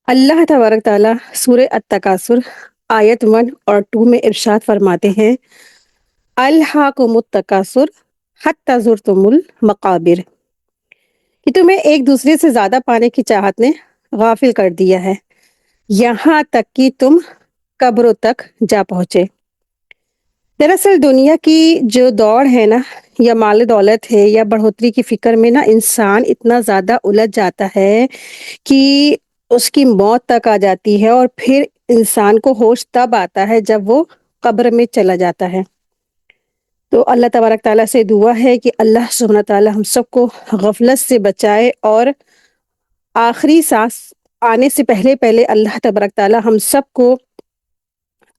اللہ تبارک تعالیٰ سورہ التکاثر آیت 1 اور 2 میں ارشاد فرماتے ہیں، الہاکم التکاثر حتی زرتم المقابر، کہ تمہیں ایک دوسرے سے زیادہ پانے کی چاہت نے غافل کر دیا ہے یہاں تک کہ تم قبروں تک جا پہنچے۔ دراصل دنیا کی جو دوڑ ہے نا، یا مال دولت ہے یا بڑھوتری کی فکر میں نا انسان اتنا زیادہ الجھ جاتا ہے کہ اس کی موت تک آ جاتی ہے، اور پھر انسان کو ہوش تب آتا ہے جب وہ قبر میں چلا جاتا ہے۔ تو اللہ تبارک تعالیٰ سے دعا ہے کہ اللہ سبحانہ تعالیٰ ہم سب کو غفلت سے بچائے، اور آخری سانس آنے سے پہلے پہلے اللہ تبارک تعالیٰ ہم سب کو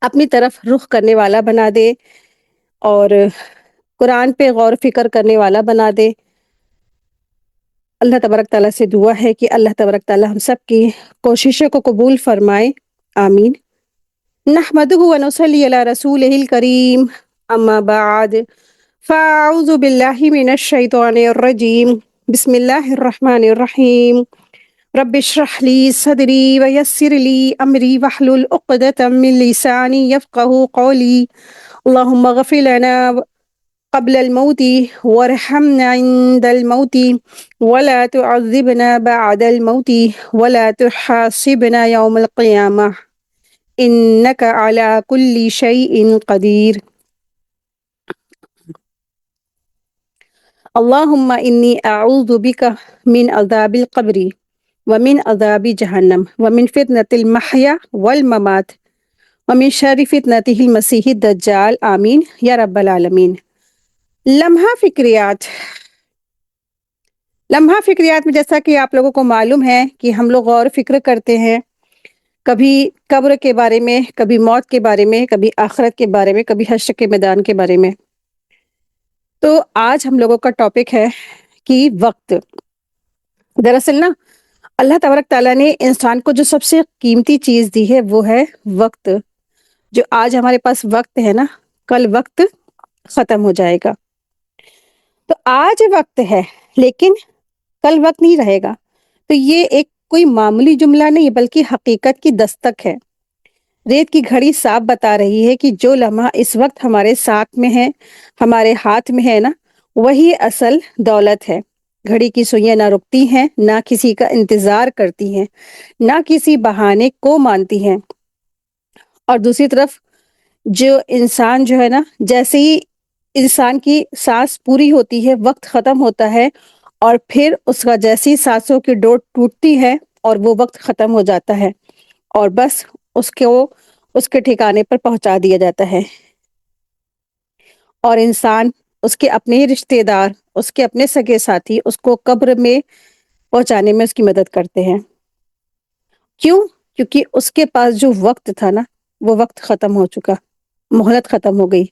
اپنی طرف رخ کرنے والا بنا دے، اور قرآن پہ غور و فکر کرنے والا بنا دے۔ اللہ تبارک تعالیٰ سے دعا ہے کہ اللہ تبارک تعالیٰ ہم سب کی کوششوں کو قبول فرمائے، آمین۔ نحمدہ و نصلی علی رسولہ الکریم، اما بعد فاعوذ باللہ من الشیطان الرجیم، بسم اللہ الرحمن الرحیم۔ رب اشرح لی صدری ویسر لی امری واحلل عقدۃ من لسانی یفقہوا قولی، اللہم اغفر لنا قبل الموت وارحمنا عند الموت ولا تعذبنا بعد الموت ولا تحاسبنا يوم القيامة إنك على كل شيء قدير۔ اللهم إني أعوذ بك من عذاب القبر ومن عذاب جهنم ومن فتنة المحيا والممات ومن شر فتنة المسيح الدجال، آمین یا رب العالمین۔ لمحہ فکریات میں جیسا کہ آپ لوگوں کو معلوم ہے کہ ہم لوگ غور و فکر کرتے ہیں، کبھی قبر کے بارے میں، کبھی موت کے بارے میں، کبھی آخرت کے بارے میں، کبھی حشر کے میدان کے بارے میں۔ تو آج ہم لوگوں کا ٹاپک ہے کہ وقت۔ دراصل نا اللہ تبارک تعالیٰ نے انسان کو جو سب سے قیمتی چیز دی ہے وہ ہے وقت۔ جو آج ہمارے پاس وقت ہے نا، کل وقت ختم ہو جائے گا۔ تو آج وقت ہے لیکن کل وقت نہیں رہے گا۔ تو یہ ایک کوئی معمولی جملہ نہیں بلکہ حقیقت کی دستک ہے۔ ریت کی گھڑی صاف بتا رہی ہے کہ جو لمحہ اس وقت ہمارے ساتھ میں ہے، ہمارے ہاتھ میں ہے نا، وہی اصل دولت ہے۔ گھڑی کی سوئیاں نہ رکتی ہیں، نہ کسی کا انتظار کرتی ہیں، نہ کسی بہانے کو مانتی ہیں۔ اور دوسری طرف جو انسان جو ہے نا، جیسے ہی انسان کی سانس پوری ہوتی ہے، وقت ختم ہوتا ہے، اور پھر اس کا جیسی سانسوں کی ڈور ٹوٹتی ہے اور وہ وقت ختم ہو جاتا ہے، اور بس اس کے ٹھکانے پر پہنچا دیا جاتا ہے، اور انسان، اس کے اپنے رشتہ دار، اس کے اپنے سگے ساتھی اس کو قبر میں پہنچانے میں اس کی مدد کرتے ہیں۔ کیوں؟ کیونکہ اس کے پاس جو وقت تھا نا، وہ وقت ختم ہو چکا، مہلت ختم ہو گئی۔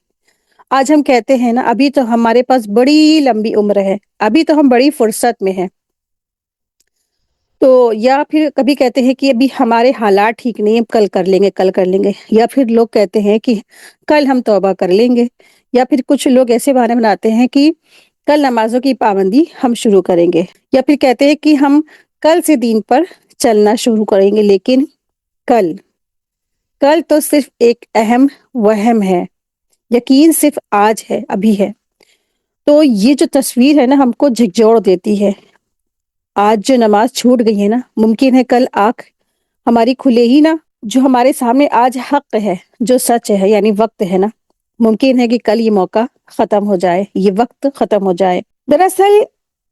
آج ہم کہتے ہیں نا، ابھی تو ہمارے پاس بڑی لمبی عمر ہے، ابھی تو ہم بڑی فرصت میں ہیں۔ تو یا پھر کبھی کہتے ہیں کہ ابھی ہمارے حالات ٹھیک نہیں ہیں، کل کر لیں گے، کل کر لیں گے۔ یا پھر لوگ کہتے ہیں کہ کل ہم توبہ کر لیں گے۔ یا پھر کچھ لوگ ایسے بہانے بناتے ہیں کہ کل نمازوں کی پابندی ہم شروع کریں گے۔ یا پھر کہتے ہیں کہ ہم کل سے دین پر چلنا شروع کریں گے۔ لیکن کل تو صرف ایک اہم وہم ہے، یقین صرف آج ہے، ابھی ہے۔ تو یہ جو تصویر ہے نا، ہم کو جھکجھوڑ دیتی ہے۔ آج جو نماز چھوٹ گئی ہے نا، ممکن ہے کل آنکھ ہماری کھلے ہی نا۔ جو ہمارے سامنے آج حق ہے، جو سچ ہے، یعنی وقت ہے نا، ممکن ہے کہ کل یہ موقع ختم ہو جائے، یہ وقت ختم ہو جائے۔ دراصل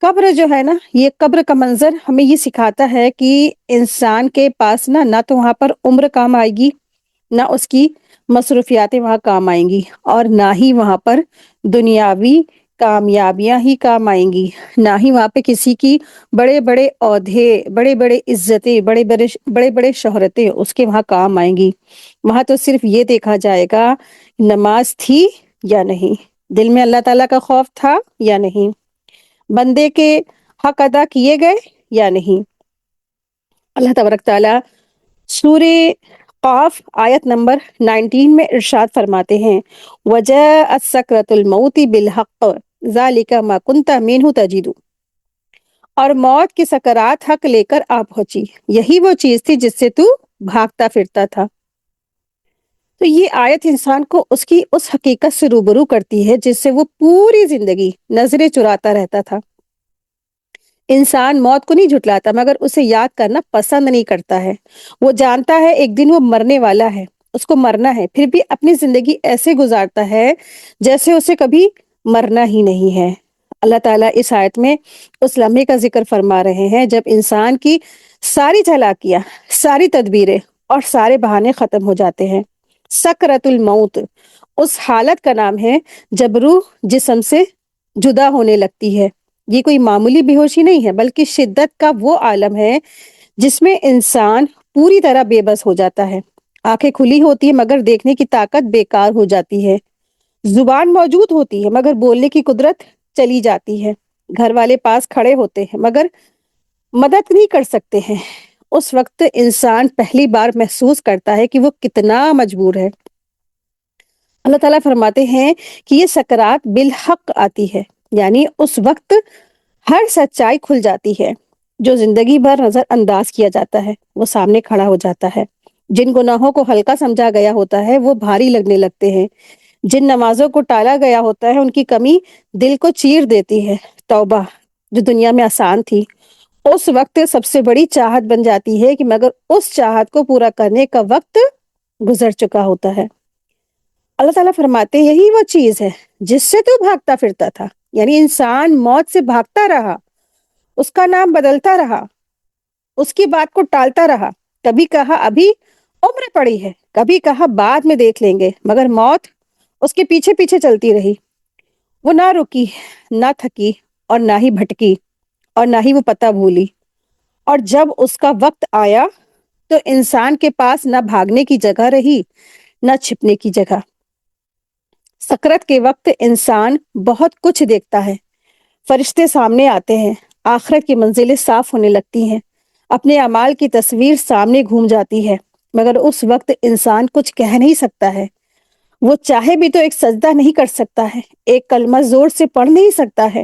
قبر جو ہے نا، یہ قبر کا منظر ہمیں یہ سکھاتا ہے کہ انسان کے پاس نہ تو وہاں پر عمر کام آئے گی، نہ اس کی مصروفیاتیں وہاں کام آئیں گی، اور نہ ہی وہاں پر دنیاوی کامیابیاں ہی کام آئیں گی، نہ ہی وہاں پہ کسی کی بڑے بڑے عہدے، بڑے بڑے عزتیں، بڑے بڑے شہرتیں اس کے وہاں کام آئیں گی۔ وہاں تو صرف یہ دیکھا جائے گا، نماز تھی یا نہیں، دل میں اللہ تعالیٰ کا خوف تھا یا نہیں، بندے کے حق ادا کیے گئے یا نہیں۔ اللہ تبارک تعالیٰ سورہ قاف آیت نمبر 19 میں ارشاد فرماتے ہیں، وَجَاءَتْ سَكْرَةُ الْمَوْتِ بِالْحَقِّ ذَلِكَ مَا كُنْتَ مِنْهُ تَجِدُ۔ اور موت کی سکرات حق لے کر آ پہنچی، یہی وہ چیز تھی جس سے تو بھاگتا پھرتا تھا۔ تو یہ آیت انسان کو اس کی اس حقیقت سے روبرو کرتی ہے جس سے وہ پوری زندگی نظریں چراتا رہتا تھا۔ انسان موت کو نہیں جھٹلاتا مگر اسے یاد کرنا پسند نہیں کرتا ہے۔ وہ جانتا ہے ایک دن وہ مرنے والا ہے، اس کو مرنا ہے، پھر بھی اپنی زندگی ایسے گزارتا ہے جیسے اسے کبھی مرنا ہی نہیں ہے۔ اللہ تعالیٰ اس آیت میں اس لمحے کا ذکر فرما رہے ہیں جب انسان کی ساری چالاکیاں، ساری تدبیریں اور سارے بہانے ختم ہو جاتے ہیں۔ سکرت الموت اس حالت کا نام ہے جب روح جسم سے جدا ہونے لگتی ہے۔ یہ کوئی معمولی بے ہوشی نہیں ہے بلکہ شدت کا وہ عالم ہے جس میں انسان پوری طرح بے بس ہو جاتا ہے۔ آنکھیں کھلی ہوتی ہیں مگر دیکھنے کی طاقت بیکار ہو جاتی ہے۔ زبان موجود ہوتی ہے مگر بولنے کی قدرت چلی جاتی ہے۔ گھر والے پاس کھڑے ہوتے ہیں مگر مدد نہیں کر سکتے ہیں۔ اس وقت انسان پہلی بار محسوس کرتا ہے کہ وہ کتنا مجبور ہے۔ اللہ تعالیٰ فرماتے ہیں کہ یہ سکرات بالحق آتی ہے، یعنی اس وقت ہر سچائی کھل جاتی ہے۔ جو زندگی بھر نظر انداز کیا جاتا ہے وہ سامنے کھڑا ہو جاتا ہے۔ جن گناہوں کو ہلکا سمجھا گیا ہوتا ہے وہ بھاری لگنے لگتے ہیں۔ جن نمازوں کو ٹالا گیا ہوتا ہے ان کی کمی دل کو چیر دیتی ہے۔ توبہ جو دنیا میں آسان تھی اس وقت سب سے بڑی چاہت بن جاتی ہے کہ مگر اس چاہت کو پورا کرنے کا وقت گزر چکا ہوتا ہے۔ اللہ تعالیٰ فرماتے ہیں یہی وہ چیز ہے جس سے تو بھاگتا پھرتا تھا، یعنی انسان موت سے بھاگتا رہا، اس کا نام بدلتا رہا، اس کی بات کو ٹالتا رہا، کبھی کہا ابھی عمر پڑی ہے، کبھی کہا بعد میں دیکھ لیں گے، مگر موت اس کے پیچھے پیچھے چلتی رہی۔ وہ نہ رکی، نہ تھکی اور نہ ہی بھٹکی اور نہ ہی وہ پتہ بھولی۔ اور جب اس کا وقت آیا تو انسان کے پاس نہ بھاگنے کی جگہ رہی نہ چھپنے کی جگہ۔ سکرت کے وقت انسان بہت کچھ دیکھتا ہے، فرشتے سامنے آتے ہیں، آخرت کی منزلیں صاف ہونے لگتی ہیں، اپنے اعمال کی تصویر سامنے گھوم جاتی ہے، مگر اس وقت انسان کچھ کہہ نہیں سکتا ہے۔ وہ چاہے بھی تو ایک سجدہ نہیں کر سکتا ہے، ایک کلمہ زور سے پڑھ نہیں سکتا ہے۔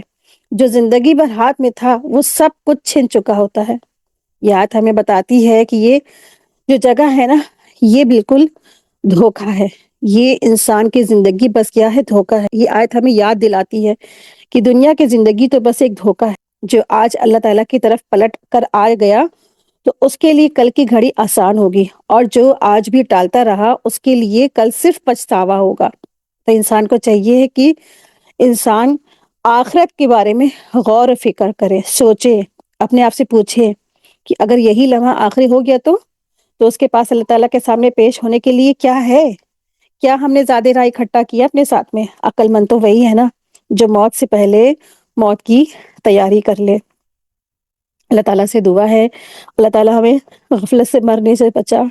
جو زندگی بھر ہاتھ میں تھا وہ سب کچھ چھن چکا ہوتا ہے۔ یہ آیت ہمیں بتاتی ہے کہ یہ جو جگہ ہے نا یہ بالکل دھوکہ ہے، یہ انسان کی زندگی بس کیا ہے دھوکہ ہے۔ یہ آیت ہمیں یاد دلاتی ہے کہ دنیا کی زندگی تو بس ایک دھوکہ ہے۔ جو آج اللہ تعالیٰ کی طرف پلٹ کر آ گیا تو اس کے لیے کل کی گھڑی آسان ہوگی، اور جو آج بھی ٹالتا رہا اس کے لیے کل صرف پچھتاوا ہوگا۔ تو انسان کو چاہیے کہ انسان آخرت کے بارے میں غور و فکر کرے، سوچے، اپنے آپ سے پوچھے کہ اگر یہی لمحہ آخری ہو گیا تو اس کے پاس اللہ تعالیٰ کے سامنے پیش ہونے کے لیے کیا ہے؟ کیا ہم نے زیادہ راہ اکٹھا کیا اپنے ساتھ میں؟ عقل مند تو وہی ہے نا جو موت سے پہلے موت کی تیاری کر لے۔ اللہ تعالیٰ سے دعا ہے اللہ تعالیٰ ہمیں غفلت سے مرنے سے بچا،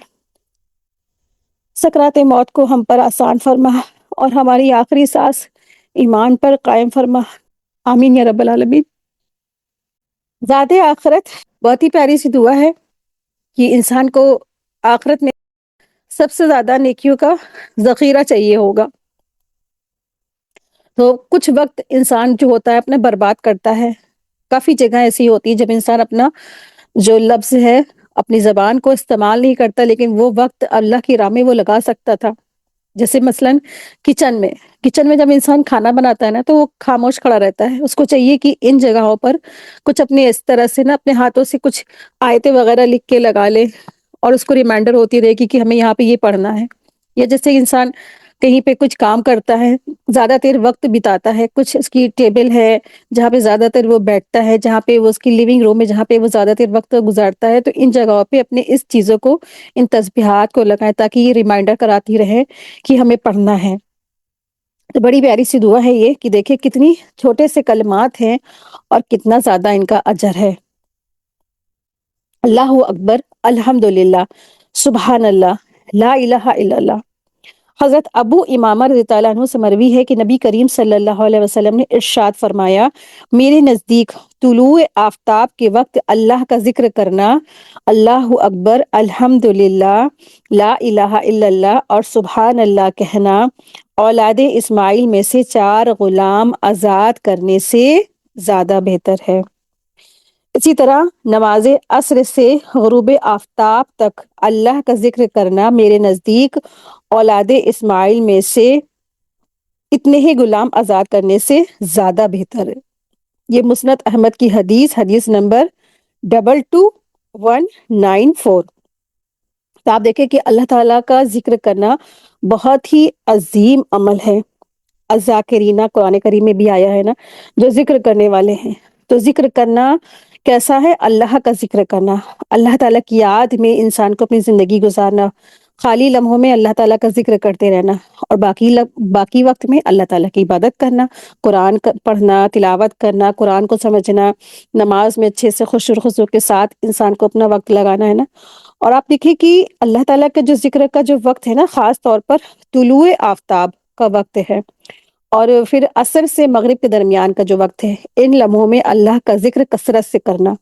سکرات موت کو ہم پر آسان فرما اور ہماری آخری سانس ایمان پر قائم فرما، آمین یا رب العالمین۔ ذات آخرت بہت ہی پیاری سی دعا ہے کہ انسان کو آخرت میں سب سے زیادہ نیکیوں کا ذخیرہ چاہیے ہوگا۔ تو کچھ وقت انسان جو ہوتا ہے اپنا برباد کرتا ہے، کافی جگہ ایسی ہوتی ہے جب انسان اپنا جو لفظ ہے اپنی زبان کو استعمال نہیں کرتا لیکن وہ وقت اللہ کی راہ میں وہ لگا سکتا تھا۔ جیسے مثلاً کچن میں جب انسان کھانا بناتا ہے نا تو وہ خاموش کھڑا رہتا ہے، اس کو چاہیے کہ ان جگہوں پر کچھ اپنے اس طرح سے نا اپنے ہاتھوں سے کچھ آیتیں وغیرہ لکھ کے لگا لے اور اس کو ریمائنڈر ہوتی رہے گی کہ ہمیں یہاں پہ یہ پڑھنا ہے۔ یا جیسے انسان کہیں پہ کچھ کام کرتا ہے، زیادہ دیر وقت بتاتا ہے، کچھ اس کی ٹیبل ہے جہاں پہ زیادہ تر وہ بیٹھتا ہے، جہاں پہ وہ اس کی لیونگ روم ہے جہاں پہ وہ زیادہ دیر وقت گزارتا ہے، تو ان جگہوں پہ اپنے اس چیزوں کو، ان تسبیحات کو لگائیں تاکہ یہ ریمائنڈر کراتی رہے کہ ہمیں پڑھنا ہے۔ تو بڑی پیاری سی دعا ہے یہ کہ دیکھیں کتنی چھوٹے سے کلمات ہیں اور کتنا زیادہ ان کا اجر ہے۔ اللہ اکبر، الحمدللہ، سبحان اللہ، لا الہ الا اللہ۔ حضرت ابو امامہ رضی اللہ عنہ سے مروی ہے کہ نبی کریم صلی اللہ علیہ وسلم نے ارشاد فرمایا، میرے نزدیک طلوع آفتاب کے وقت اللہ کا ذکر کرنا، اللہ اکبر، الحمدللہ، لا الہ الا اللہ اور سبحان اللہ کہنا، اولاد اسماعیل میں سے 4 غلام آزاد کرنے سے زیادہ بہتر ہے۔ اسی طرح نماز عصر سے غروب آفتاب تک اللہ کا ذکر کرنا میرے نزدیک اولاد اسماعیل میں سے اتنے ہی غلام آزاد کرنے سے زیادہ بہتر ہے۔ یہ مسند احمد کی حدیث نمبر 22194۔ تو آپ دیکھیں کہ اللہ تعالیٰ کا ذکر کرنا بہت ہی عظیم عمل ہے۔ الذاکرین قرآن کریم میں بھی آیا ہے نا، جو ذکر کرنے والے ہیں۔ تو ذکر کرنا کیسا ہے؟ اللہ کا ذکر کرنا، اللہ تعالیٰ کی یاد میں انسان کو اپنی زندگی گزارنا، خالی لمحوں میں اللہ تعالیٰ کا ذکر کرتے رہنا، اور باقی وقت میں اللہ تعالیٰ کی عبادت کرنا، قرآن پڑھنا، تلاوت کرنا، قرآن کو سمجھنا، نماز میں اچھے سے خشوع و خضوع کے ساتھ انسان کو اپنا وقت لگانا ہے نا۔ اور آپ دیکھیں کہ اللہ تعالیٰ کا جو ذکر کا جو وقت ہے نا، خاص طور پر طلوع آفتاب کا وقت ہے، اور پھر عصر سے مغرب کے درمیان کا جو وقت ہے، ان لمحوں میں اللہ کا ذکر کثرت سے کرنا،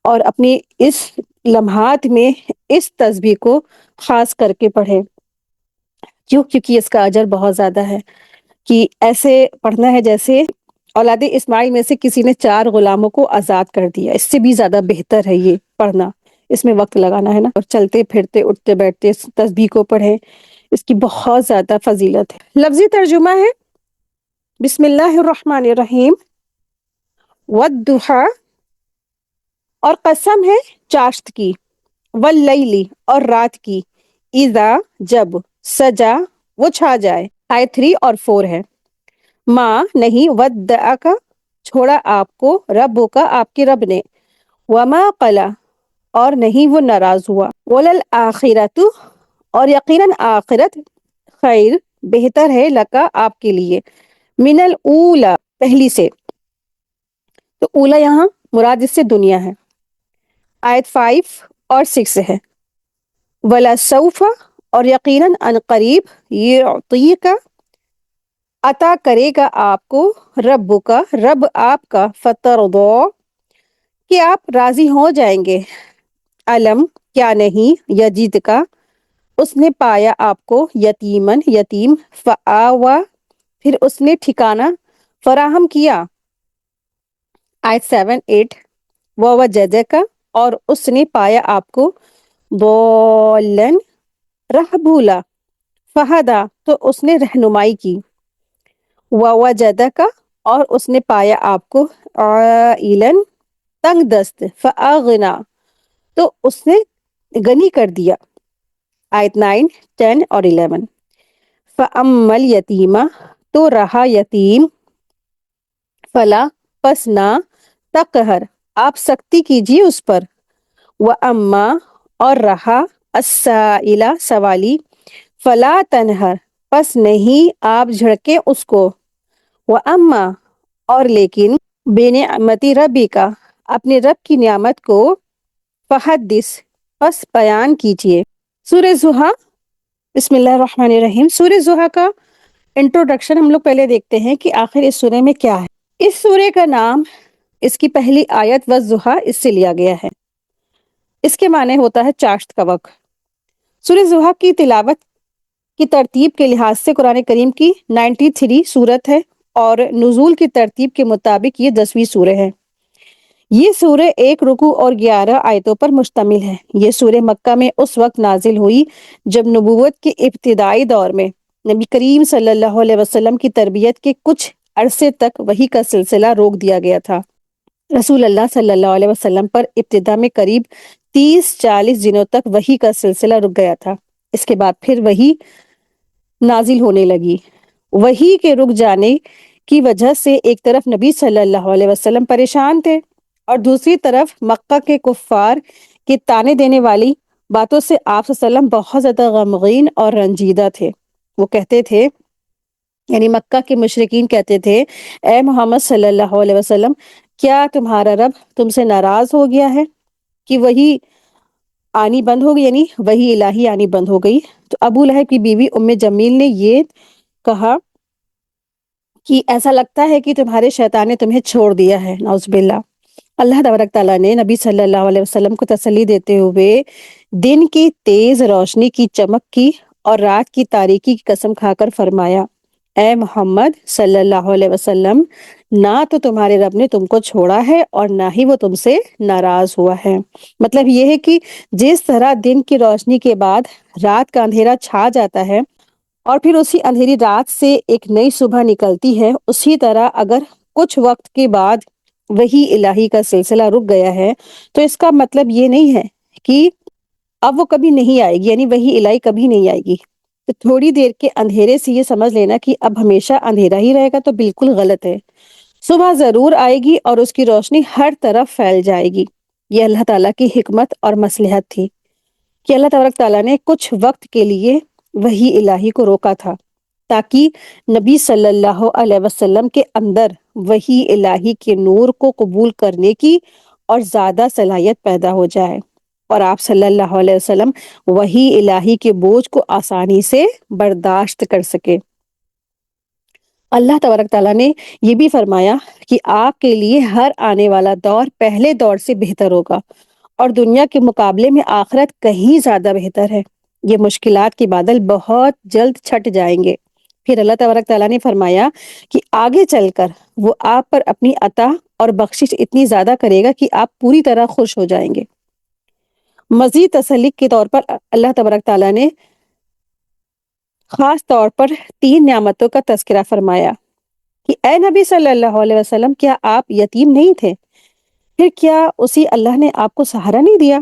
اور اپنی اس لمحات میں اس تسبیح کو خاص کر کے پڑھیں۔ کیونکہ اس کا اجر بہت زیادہ ہے، کہ ایسے پڑھنا ہے جیسے اولاد اسماعیل میں سے کسی نے 4 غلاموں کو آزاد کر دیا۔ اس سے بھی زیادہ بہتر ہے یہ پڑھنا، اس میں وقت لگانا ہے نا، اور چلتے پھرتے اٹھتے بیٹھتے اس تسبیح کو پڑھیں، اس کی بہت زیادہ فضیلت ہے۔ لفظی ترجمہ ہے بسم اللہ الرحمن الرحیم، والضحیٰ، اور قسم ہے چاشت کی، واللیلی، اور رات کی، اذا، جب، سجا، وہ چھا جائے۔ آیت 3 اور 4 ہے۔ ماں نہیں، ودعک، چھوڑا آپ کو، ربو کا، آپ کے رب نے، وما قلا، اور نہیں وہ ناراض ہوا، وللآخرۃ، اور یقیناً آخرت، خیر، بہتر ہے، لکا، آپ کے لیے، من الاولی، پہلی سے۔ تو اولا یہاں مراد اس سے دنیا ہے۔ آیت 5 اور 6 ہے۔ وَلَسَوْفَ، اور یقیناً ان قریب، یعطیک، عطا کرے گا آپ کو، رب کا، رب آپ کا، فترضی، کہ آپ راضی ہو جائیں گے، علم، کیا نہیں، یجد کا، اس نے پایا آپ کو، یتیمن، یتیم، فآوا، پھر اس نے ٹھکانہ فراہم کیا۔ آیت 7 8، ووجدک، اور اس نے پایا آپ کو، ضالن، راہ بھولا، فہدا، تو اس نے رہنمائی کی، ووجدک، اور اس نے پایا آپ کو، عائلن، تنگ دست، فاغنا، تو اس نے غنی کر دیا۔ آیت 9 10 اور 11، فَأَمَّا الْيَتِيمَ، تو رہا یتیم، فلا، پس نہ، تقہر، آپ سختی کیجیے اس پر، وَأَمَّا، اور رہا، السَّائِلَ، سوالی، فلا تنہر، پس نہیں آپ جھڑکیں اس کو، وَأَمَّا، اور لیکن، بِنِعْمَتِ رَبِّکَ، اپنے رب کی نعمت کو، فحدث، پس بیان کیجیے۔ سورہ ضحیٰ، بسم اللہ الرحمن الرحیم۔ سورہ ضحیٰ کا انٹروڈکشن ہم لوگ پہلے دیکھتے ہیں کہ آخر اس سورہ میں کیا ہے۔ اس سورہ کا نام اس کی پہلی آیت والضحیٰ اس سے لیا گیا ہے۔ اس کے معنی ہوتا ہے چاشت کا وقت۔ سورہ ضحیٰ کی تلاوت کی ترتیب کے لحاظ سے قرآن کریم کی 93 سورت ہے، اور نزول کی ترتیب کے مطابق یہ 10ویں سورہ ہے۔ یہ سورہ 1 رکوع اور 11 آیتوں پر مشتمل ہے۔ یہ سورہ مکہ میں اس وقت نازل ہوئی جب نبوت کے ابتدائی دور میں نبی کریم صلی اللہ علیہ وسلم کی تربیت کے کچھ عرصے تک وحی کا سلسلہ روک دیا گیا تھا۔ رسول اللہ صلی اللہ علیہ وسلم پر ابتدا میں قریب 30-40 دنوں تک وحی کا سلسلہ رک گیا تھا۔ اس کے بعد پھر وحی نازل ہونے لگی۔ وحی کے رک جانے کی وجہ سے ایک طرف نبی صلی اللہ علیہ وسلم پریشان تھے، اور دوسری طرف مکہ کے کفار کے طعنے دینے والی باتوں سے آپ صلی اللہ علیہ وسلم بہت زیادہ غمگین اور رنجیدہ تھے۔ وہ کہتے تھے، یعنی مکہ کے مشرکین کہتے تھے، اے محمد صلی اللہ علیہ وسلم، کیا تمہارا رب تم سے ناراض ہو گیا ہے کہ وحی آنی بند ہو گئی، یعنی وحی الہی آنی بند ہو گئی؟ تو ابو لہب کی بیوی ام جمیل نے یہ کہا کہ ایسا لگتا ہے کہ تمہارے شیطان نے تمہیں چھوڑ دیا ہے، نعوذ باللہ۔ اللہ تبارک تعالیٰ نے نبی صلی اللہ علیہ وسلم کو تسلی دیتے ہوئے دن کی تیز روشنی کی چمک کی اور رات کی تاریکی کی قسم کھا کر فرمایا، اے محمد صلی اللہ علیہ وسلم، نہ تو تمہارے رب نے تم کو چھوڑا ہے اور نہ ہی وہ تم سے ناراض ہوا ہے۔ مطلب یہ ہے کہ جس طرح دن کی روشنی کے بعد رات کا اندھیرا چھا جاتا ہے اور پھر اسی اندھیری رات سے ایک نئی صبح نکلتی ہے، اسی طرح اگر کچھ وقت کے بعد وہی الہی کا سلسلہ رک گیا ہے تو اس کا مطلب یہ نہیں ہے کہ اب وہ کبھی نہیں آئے گی، یعنی وہی الہی کبھی نہیں آئے گی۔ تو تھوڑی دیر کے اندھیرے سے یہ سمجھ لینا کہ اب ہمیشہ اندھیرا ہی رہے گا تو بالکل غلط ہے۔ صبح ضرور آئے گی اور اس کی روشنی ہر طرف پھیل جائے گی۔ یہ اللہ تعالیٰ کی حکمت اور مصلحت تھی کہ اللہ تبارک تعالیٰ نے کچھ وقت کے لیے وہی الہی کو روکا تھا تاکہ نبی صلی اللہ علیہ وسلم کے اندر وہی الہی کے نور کو قبول کرنے کی اور زیادہ صلاحیت پیدا ہو جائے اور آپ صلی اللہ علیہ وسلم وہی الہی کے بوجھ کو آسانی سے برداشت کر سکے۔ اللہ تبارک تعالیٰ نے یہ بھی فرمایا کہ آپ کے لیے ہر آنے والا دور پہلے دور سے بہتر ہوگا اور دنیا کے مقابلے میں آخرت کہیں زیادہ بہتر ہے۔ یہ مشکلات کے بادل بہت جلد چھٹ جائیں گے۔ پھر اللہ تبارک تعالیٰ نے فرمایا کہ آگے چل کر وہ آپ پر اپنی عطا اور بخشش اتنی زیادہ کرے گا کہ آپ پوری طرح خوش ہو جائیں گے۔ مزید تسلی کے طور پر اللہ تبارک تعالیٰ نے خاص طور پر 3 نعمتوں کا تذکرہ فرمایا کہ اے نبی صلی اللہ علیہ وسلم، کیا آپ یتیم نہیں تھے؟ پھر کیا اسی اللہ نے آپ کو سہارا نہیں دیا؟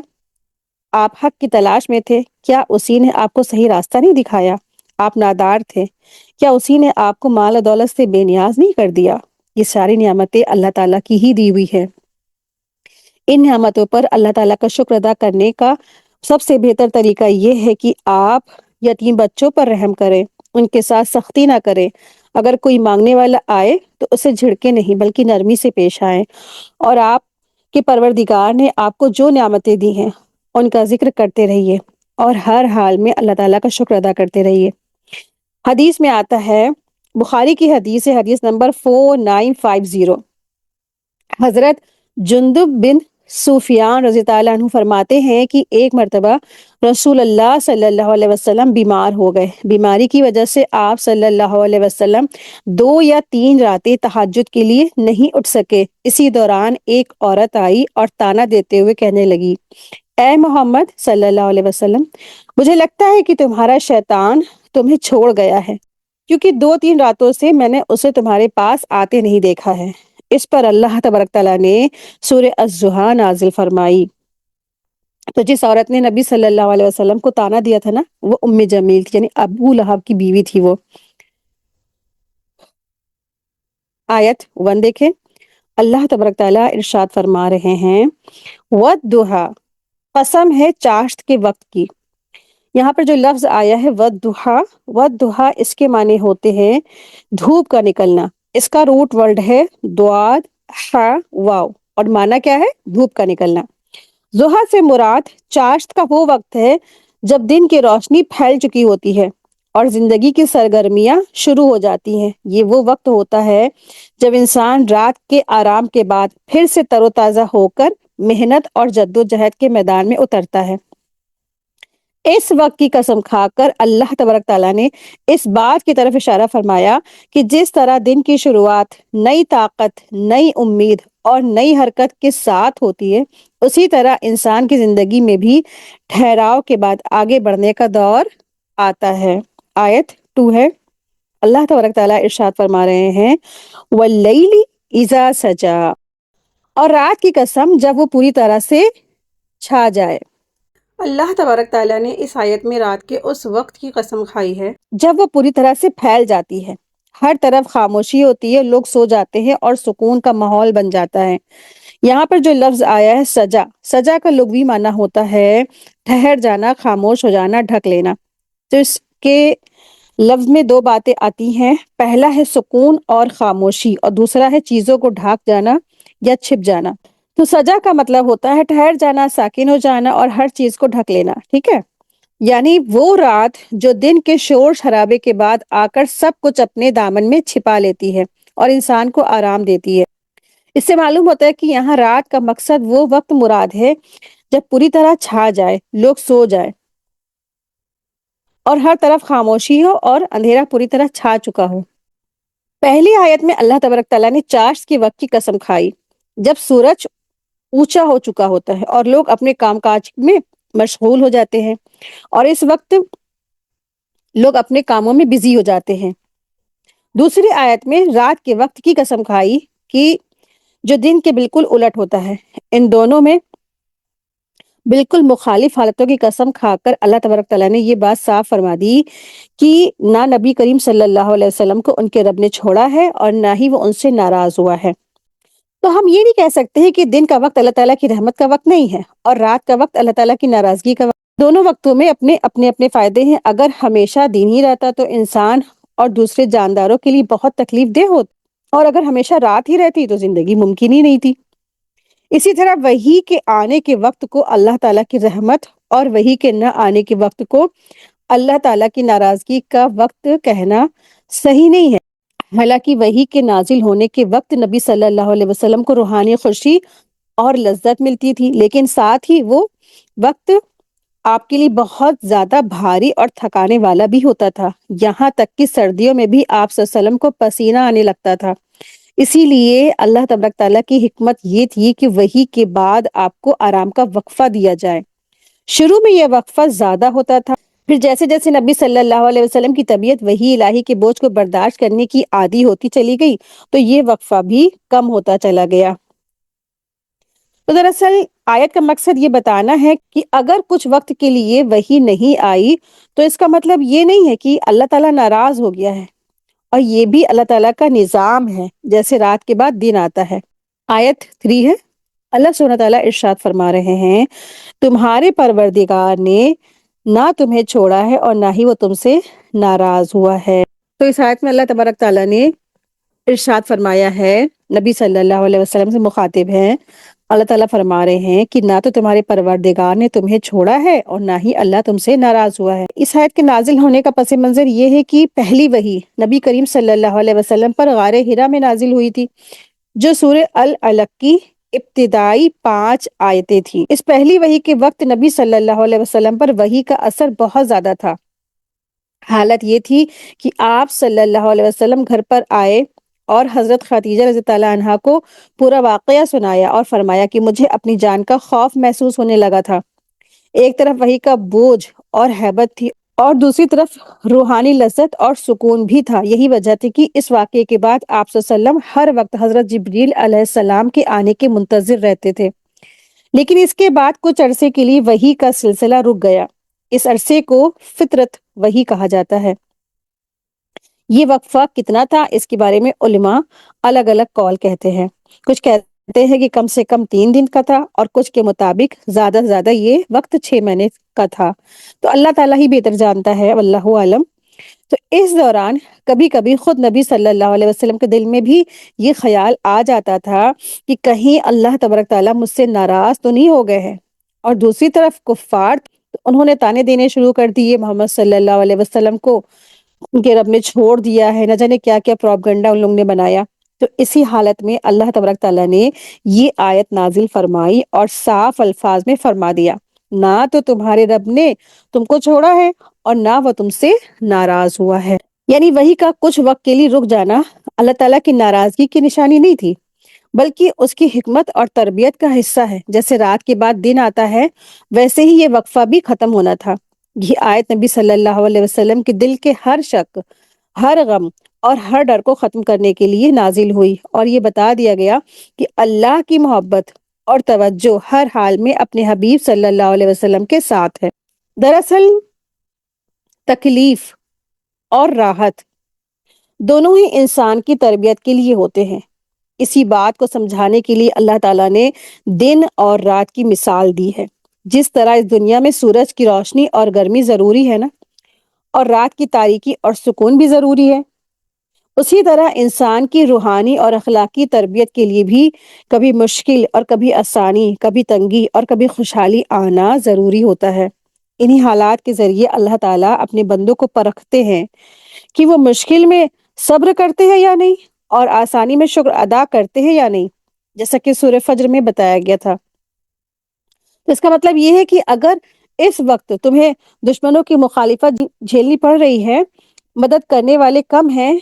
آپ حق کی تلاش میں تھے، کیا اسی نے آپ کو صحیح راستہ نہیں دکھایا؟ آپ نادار تھے، کیا اسی نے آپ کو مال و دولت سے بے نیاز نہیں کر دیا؟ یہ ساری نعمتیں اللہ تعالیٰ کی ہی دی ہوئی ہے۔ ان نعمتوں پر اللہ تعالیٰ کا شکر ادا کرنے کا سب سے بہتر طریقہ یہ ہے کہ آپ یتیم بچوں پر رحم کریں، ان کے ساتھ سختی نہ کریں۔ اگر کوئی مانگنے والا آئے تو اسے جھڑکے نہیں بلکہ نرمی سے پیش آئیں، اور آپ کے پروردگار نے آپ کو جو نعمتیں دی ہیں ان کا ذکر کرتے رہیے اور ہر حال میں اللہ تعالیٰ کا شکر ادا کرتے رہیے۔ حدیث میں آتا ہے، بخاری کی حدیث ہے، حدیث نمبر 4950، حضرت جندب بن سفیان رضی اللہ عنہ فرماتے ہیں کہ ایک مرتبہ رسول اللہ صلی اللہ علیہ وسلم بیمار ہو گئے۔ بیماری کی وجہ سے آپ صلی اللہ علیہ وسلم 2 یا 3 راتیں تہجد کے لیے نہیں اٹھ سکے۔ اسی دوران ایک عورت آئی اور طعنہ دیتے ہوئے کہنے لگی، اے محمد صلی اللہ علیہ وسلم، مجھے لگتا ہے کہ تمہارا شیطان تمہیں چھوڑ گیا ہے، کیونکہ 2-3 راتوں سے میں نے اسے تمہارے پاس آتے نہیں دیکھا ہے۔ اس پر اللہ تبارک تعالیٰ نے سورہ الضحیٰ نازل فرمائی۔ تو جس عورت نے نبی صلی اللہ علیہ وسلم کو طعنہ دیا تھا نا، وہ ام جمیل تھی، یعنی ابو لہب کی بیوی تھی وہ۔ آیت 1 دیکھیں، اللہ تبارک تعالیٰ ارشاد فرما رہے ہیں، وَالضُّحَىٰ، قسم ہے چاشت کے وقت کی۔ یہاں پر جو لفظ آیا ہے وَالضُّحَىٰ، وَالضُّحَىٰ اس کے معنی ہوتے ہیں دھوپ کا نکلنا۔ اس کا روٹ ورڈ ہے دعاد ہا واو، اور معنی کیا ہے؟ دھوپ کا نکلنا۔ ضحیٰ سے مراد چاشت کا وہ وقت ہے جب دن کی روشنی پھیل چکی ہوتی ہے اور زندگی کی سرگرمیاں شروع ہو جاتی ہیں۔ یہ وہ وقت ہوتا ہے جب انسان رات کے آرام کے بعد پھر سے تر و تازہ ہو کر محنت اور جد و جہد کے میدان میں اترتا ہے۔ اس وقت کی قسم کھا کر اللہ تبارک تعالیٰ نے اس بات کی طرف اشارہ فرمایا کہ جس طرح دن کی شروعات نئی طاقت، نئی امید اور نئی حرکت کے ساتھ ہوتی ہے، اسی طرح انسان کی زندگی میں بھی ٹھہراؤ کے بعد آگے بڑھنے کا دور آتا ہے۔ آیت 2 ہے، اللہ تبارک تعالیٰ ارشاد فرما رہے ہیں، وَاللَّيْلِ إِذَا سَجَىٰ، اور رات کی قسم جب وہ پوری طرح سے چھا جائے۔ اللہ تبارک تعالیٰ نے اس آیت میں رات کے اس وقت کی قسم کھائی ہے جب وہ پوری طرح سے پھیل جاتی ہے، ہر طرف خاموشی ہوتی ہے، لوگ سو جاتے ہیں اور سکون کا ماحول بن جاتا ہے۔ یہاں پر جو لفظ آیا ہے سجا، سجا کا لغوی معنی ہوتا ہے ٹھہر جانا، خاموش ہو جانا، ڈھک لینا۔ تو اس کے لفظ میں 2 باتیں آتی ہیں، پہلا ہے سکون اور خاموشی، اور دوسرا ہے چیزوں کو ڈھک جانا یا چھپ جانا۔ تو سجا کا مطلب ہوتا ہے ٹھہر جانا، ساکن ہو جانا اور ہر چیز کو ڈھک لینا، ٹھیک ہے؟ یعنی وہ رات جو دن کے شور شرابے کے بعد آ کر سب کچھ اپنے دامن میں چھپا لیتی ہے اور انسان کو آرام دیتی ہے۔ اس سے معلوم ہوتا ہے کہ یہاں رات کا مقصد وہ وقت مراد ہے جب پوری طرح چھا جائے، لوگ سو جائے اور ہر طرف خاموشی ہو اور اندھیرا پوری طرح چھا چکا ہو۔ پہلی آیت میں اللہ تبارک تعالیٰ نے چاشت کے وقت کی قسم کھائی جب سورج اونچا ہو چکا ہوتا ہے اور لوگ اپنے کام کاج میں مشغول ہو جاتے ہیں، اور اس وقت لوگ اپنے کاموں میں بزی ہو جاتے ہیں۔ دوسری آیت میں رات کے وقت کی قسم کھائی کہ جو دن کے بالکل الٹ ہوتا ہے۔ ان دونوں میں بالکل مخالف حالتوں کی قسم کھا کر اللہ تبارک تعالیٰ نے یہ بات صاف فرما دی کہ نہ نبی کریم صلی اللہ علیہ وسلم کو ان کے رب نے چھوڑا ہے اور نہ ہی وہ ان سے ناراض ہوا ہے۔ تو ہم یہ نہیں کہہ سکتے ہیں کہ دن کا وقت اللہ تعالیٰ کی رحمت کا وقت نہیں ہے اور رات کا وقت اللہ تعالیٰ کی ناراضگی کا وقت۔ دونوں وقتوں میں اپنے فائدے ہیں۔ اگر ہمیشہ دن ہی رہتا تو انسان اور دوسرے جانداروں کے لیے بہت تکلیف دہ ہوتا، اور اگر ہمیشہ رات ہی رہتی تو زندگی ممکن ہی نہیں تھی۔ اسی طرح وحی کے آنے کے وقت کو اللہ تعالیٰ کی رحمت اور وحی کے نہ آنے کے وقت کو اللہ تعالیٰ کی ناراضگی کا وقت کہنا صحیح نہیں ہے۔ حالانکہ وحی کے نازل ہونے کے وقت نبی صلی اللہ علیہ وسلم کو روحانی خوشی اور لذت ملتی تھی، لیکن ساتھ ہی وہ وقت آپ کے لیے بہت زیادہ بھاری اور تھکانے والا بھی ہوتا تھا، یہاں تک کہ سردیوں میں بھی آپ صلی اللہ علیہ وسلم کو پسینہ آنے لگتا تھا۔ اسی لیے اللہ تبارک تعالیٰ کی حکمت یہ تھی کہ وحی کے بعد آپ کو آرام کا وقفہ دیا جائے۔ شروع میں یہ وقفہ زیادہ ہوتا تھا، پھر جیسے جیسے نبی صلی اللہ علیہ وسلم کی طبیعت وحی الہی کے بوجھ کو برداشت کرنے کی عادی ہوتی چلی گئی تو یہ وقفہ بھی کم ہوتا چلا گیا۔ تو دراصل آیت کا مقصد یہ بتانا ہے کہ اگر کچھ وقت کے لیے وحی نہیں آئی تو اس کا مطلب یہ نہیں ہے کہ اللہ تعالیٰ ناراض ہو گیا ہے، اور یہ بھی اللہ تعالیٰ کا نظام ہے، جیسے رات کے بعد دن آتا ہے۔ آیت 3 ہے، اللہ سبحانہ تعالیٰ ارشاد فرما رہے ہیں، تمہارے پروردگار نے نہ تمہیں چھوڑا ہے اور نہ ہی وہ تم سے ناراض ہوا ہے۔ تو اس آیت میں اللہ تبارک تعالیٰ نے ارشاد فرمایا ہے، نبی صلی اللہ علیہ وسلم سے مخاطب ہیں، اللہ تعالیٰ فرما رہے ہیں کہ نہ تو تمہارے پروردگار نے تمہیں چھوڑا ہے اور نہ ہی اللہ تم سے ناراض ہوا ہے۔ اس آیت کے نازل ہونے کا پس منظر یہ ہے کہ پہلی وحی نبی کریم صلی اللہ علیہ وسلم پر غار حرا میں نازل ہوئی تھی، جو سورہ العلق کی ابتدائی 5 آیتیں تھیں۔ اس پہلی وحی کے وقت نبی صلی اللہ علیہ وسلم پر وحی کا اثر بہت زیادہ تھا۔ حالت یہ تھی کہ آپ صلی اللہ علیہ وسلم گھر پر آئے اور حضرت خدیجہ رضی اللہ عنہا کو پورا واقعہ سنایا اور فرمایا کہ مجھے اپنی جان کا خوف محسوس ہونے لگا تھا۔ ایک طرف وحی کا بوجھ اور ہیبت تھی اور دوسری طرف روحانی لذت اور سکون بھی تھا۔ یہی وجہ تھی کہ اس واقعے کے بعد آپ صلی اللہ علیہ وسلم ہر وقت حضرت جبریل علیہ السلام کے آنے کے منتظر رہتے تھے، لیکن اس کے بعد کچھ عرصے کے لیے وحی کا سلسلہ رک گیا۔ اس عرصے کو فطرت وحی کہا جاتا ہے۔ یہ وقفہ کتنا تھا، اس کے بارے میں علماء الگ الگ قول کہتے ہیں۔ کچھ کہتے ہیں کہ کم سے کم 3 دن کا تھا، اور کچھ کے مطابق زیادہ سے زیادہ یہ وقت 6 مہینے کا تھا۔ تو اللہ تعالیٰ ہی بہتر جانتا ہے، واللہ عالم۔ تو اس دوران کبھی کبھی خود نبی صلی اللہ علیہ وسلم کے دل میں بھی یہ خیال آ جاتا تھا کہ کہیں اللہ تبارک تعالیٰ مجھ سے ناراض تو نہیں ہو گئے ہیں، اور دوسری طرف کفار انہوں نے تانے دینے شروع کر دیے محمد صلی اللہ علیہ وسلم کو، ان کے رب نے چھوڑ دیا ہے، نہ جانے کیا کیا پروپیگنڈا ان لوگوں نے بنایا۔ تو اسی حالت میں اللہ تبارک تعالیٰ نے یہ آیت نازل فرمائی اور صاف الفاظ میں فرما دیا، نہ تو تمہارے رب نے تم کو چھوڑا ہے اور نہ وہ تم سے ناراض ہوا ہے۔ یعنی وحی کا کچھ وقت کے لیے رک جانا اللہ تعالیٰ کی ناراضگی کی نشانی نہیں تھی، بلکہ اس کی حکمت اور تربیت کا حصہ ہے۔ جیسے رات کے بعد دن آتا ہے، ویسے ہی یہ وقفہ بھی ختم ہونا تھا۔ یہ آیت نبی صلی اللہ علیہ وسلم کے دل کے ہر شک، ہر غم اور ہر ڈر کو ختم کرنے کے لیے نازل ہوئی، اور یہ بتا دیا گیا کہ اللہ کی محبت اور توجہ ہر حال میں اپنے حبیب صلی اللہ علیہ وسلم کے ساتھ ہے۔ دراصل تکلیف اور راحت دونوں ہی انسان کی تربیت کے لیے ہوتے ہیں۔ اسی بات کو سمجھانے کے لیے اللہ تعالیٰ نے دن اور رات کی مثال دی ہے۔ جس طرح اس دنیا میں سورج کی روشنی اور گرمی ضروری ہے نا، اور رات کی تاریکی اور سکون بھی ضروری ہے، اسی طرح انسان کی روحانی اور اخلاقی تربیت کے لیے بھی کبھی مشکل اور کبھی آسانی، کبھی تنگی اور کبھی خوشحالی آنا ضروری ہوتا ہے۔ انہی حالات کے ذریعے اللہ تعالیٰ اپنے بندوں کو پرکھتے ہیں کہ وہ مشکل میں صبر کرتے ہیں یا نہیں، اور آسانی میں شکر ادا کرتے ہیں یا نہیں، جیسا کہ سورہ فجر میں بتایا گیا تھا۔ تو اس کا مطلب یہ ہے کہ اگر اس وقت تمہیں دشمنوں کی مخالفت جھیلنی پڑ رہی ہے، مدد کرنے والے کم ہیں،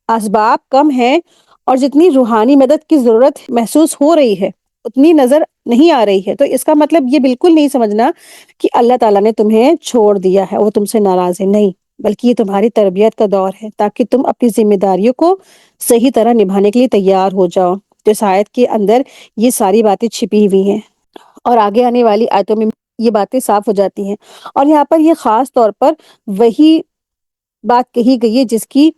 اسباب کم ہیں اور جتنی روحانی مدد کی ضرورت محسوس ہو رہی ہے اتنی نظر نہیں آ رہی ہے، تو اس کا مطلب یہ بالکل نہیں سمجھنا کہ اللہ تعالیٰ نے تمہیں چھوڑ دیا ہے، وہ تم سے ناراض ہے، نہیں، بلکہ یہ تمہاری تربیت کا دور ہے تاکہ تم اپنی ذمہ داریوں کو صحیح طرح نبھانے کے لیے تیار ہو جاؤ۔ تو اس آیت کے اندر یہ ساری باتیں چھپی ہوئی ہیں اور آگے آنے والی آیتوں میں یہ باتیں صاف ہو جاتی ہیں، اور یہاں پر یہ خاص طور پر وہی بات کہی گئی ہے جس کی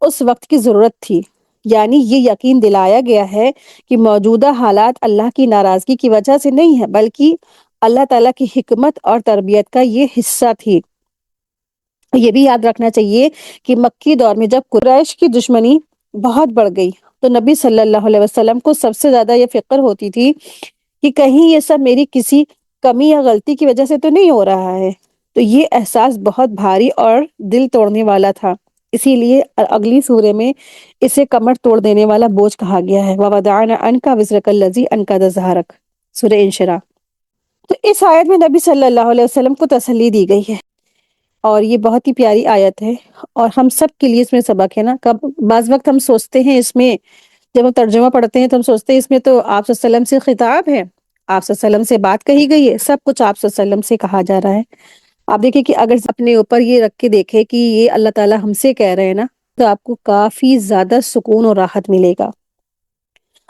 اس وقت کی ضرورت تھی، یعنی یہ یقین دلایا گیا ہے کہ موجودہ حالات اللہ کی ناراضگی کی وجہ سے نہیں ہے بلکہ اللہ تعالیٰ کی حکمت اور تربیت کا یہ حصہ تھی۔ یہ بھی یاد رکھنا چاہیے کہ مکی دور میں جب قریش کی دشمنی بہت بڑھ گئی تو نبی صلی اللہ علیہ وسلم کو سب سے زیادہ یہ فکر ہوتی تھی کہ کہیں یہ سب میری کسی کمی یا غلطی کی وجہ سے تو نہیں ہو رہا ہے۔ تو یہ احساس بہت بھاری اور دل توڑنے والا تھا، اسی لیے اگلی سورے میں اسے کمر توڑ دینے والا بوجھ کہا گیا ہے، وَوَضَعْنَا عَنْكَ وِزْرَكَ الَّذِي أَنْقَضَ ظَهْرَكَ، سورہ انشراح۔ تو اس آیت میں نبی صلی اللہ علیہ وسلم کو تسلی دی گئی ہے اور یہ بہت ہی پیاری آیت ہے اور ہم سب کے لیے اس میں سبق ہے نا۔ بعض وقت ہم سوچتے ہیں اس میں جب ہم ترجمہ پڑھتے ہیں تو ہم سوچتے ہیں اس میں تو آپ صلی اللہ علیہ وسلم سے خطاب ہے، آپ صلی اللہ علیہ وسلم سے بات کہی گئی ہے، سب کچھ آپ صلی اللہ علیہ وسلم سے کہا جا رہا ہے۔ آپ دیکھیں کہ اگر اپنے اوپر یہ رکھ کے دیکھے کہ یہ اللہ تعالیٰ ہم سے کہہ رہے ہیں نا تو آپ کو کافی زیادہ سکون اور راحت ملے گا۔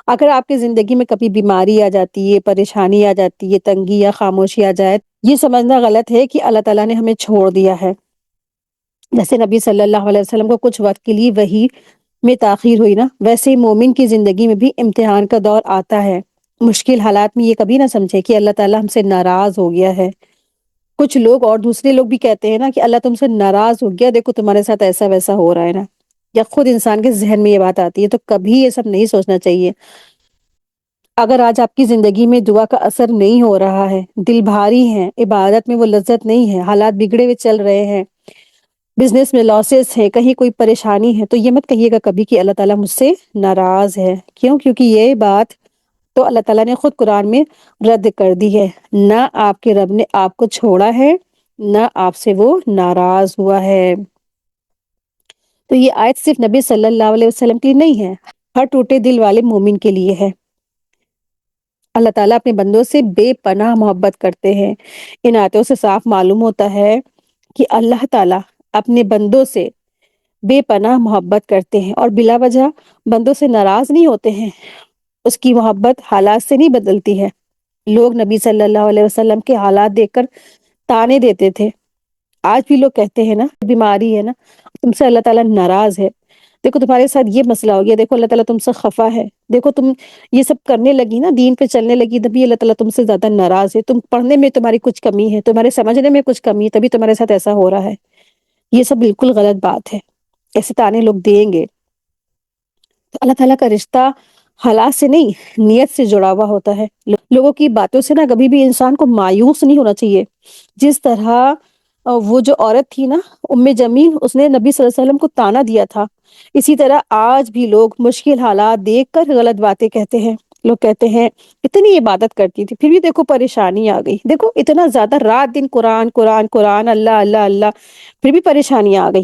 اگر آپ کی زندگی میں کبھی بیماری آ جاتی ہے، پریشانی آ جاتی ہے، تنگی یا خاموشی آ جائے، یہ سمجھنا غلط ہے کہ اللہ تعالیٰ نے ہمیں چھوڑ دیا ہے۔ جیسے نبی صلی اللہ علیہ وسلم کو کچھ وقت کے لیے وحی میں تاخیر ہوئی نا، ویسے ہی مومن کی زندگی میں بھی امتحان کا دور آتا ہے۔ مشکل حالات میں یہ کبھی نہ سمجھے کہ اللہ تعالیٰ ہم سے ناراض ہو گیا ہے۔ کچھ لوگ اور دوسرے لوگ بھی کہتے ہیں نا کہ اللہ تم سے ناراض ہو گیا، دیکھو تمہارے ساتھ ایسا ویسا ہو رہا ہے نا، یا خود انسان کے ذہن میں یہ بات آتی ہے، تو کبھی یہ سب نہیں سوچنا چاہیے۔ اگر آج آپ کی زندگی میں دعا کا اثر نہیں ہو رہا ہے، دل بھاری ہے، عبادت میں وہ لذت نہیں ہے، حالات بگڑے ہوئے چل رہے ہیں، بزنس میں لاسز ہے، کہیں کوئی پریشانی ہے، تو یہ مت کہیے گا کبھی کہ اللہ تعالیٰ مجھ سے ناراض ہے۔ کیوں؟ کیونکہ یہ بات تو اللہ تعالیٰ نے خود قرآن میں رد کر دی ہے، نہ آپ کے رب نے آپ کو چھوڑا ہے، نہ آپ سے وہ ناراض ہوا ہے۔ تو یہ آیت صرف نبی صلی اللہ علیہ وسلم کے لیے نہیں ہے، ہر ٹوٹے دل والے مومن کے لیے ہے۔ اللہ تعالیٰ اپنے بندوں سے بے پناہ محبت کرتے ہیں۔ ان آیتوں سے صاف معلوم ہوتا ہے کہ اللہ تعالیٰ اپنے بندوں سے بے پناہ محبت کرتے ہیں اور بلا وجہ بندوں سے ناراض نہیں ہوتے ہیں۔ اس کی محبت حالات سے نہیں بدلتی ہے۔ لوگ نبی صلی اللہ علیہ وسلم کے حالات دیکھ کر تانے دیتے تھے، آج بھی لوگ کہتے ہیں نا بیماری ہے نا، تم سے اللہ تعالیٰ ناراض ہے، دیکھو تمہارے ساتھ یہ مسئلہ ہو گیا، دیکھو اللہ تعالیٰ تم سے خفا ہے، دیکھو تم یہ سب کرنے لگی نا، دین پہ چلنے لگی، تبھی اللہ تعالیٰ تم سے زیادہ ناراض ہے، تم پڑھنے میں تمہاری کچھ کمی ہے، تمہارے سمجھنے میں کچھ کمی ہے، تبھی تمہارے ساتھ ایسا ہو رہا ہے۔ یہ سب بالکل غلط بات ہے، ایسے تانے لوگ دیں گے۔ تو اللہ تعالیٰ کا رشتہ حالات سے نہیں، نیت سے جڑا ہوا ہوتا ہے۔ لوگوں کی باتوں سے نا کبھی بھی انسان کو مایوس نہیں ہونا چاہیے۔ جس طرح وہ جو عورت تھی نا ام جمیل، اس نے نبی صلی اللہ علیہ وسلم کو تانا دیا تھا، اسی طرح آج بھی لوگ مشکل حالات دیکھ کر غلط باتیں کہتے ہیں۔ لوگ کہتے ہیں اتنی عبادت کرتی تھی پھر بھی دیکھو پریشانی آ گئی، دیکھو اتنا زیادہ رات دن قرآن قرآن قرآن، اللہ اللہ اللہ، پھر بھی پریشانی آ گئی۔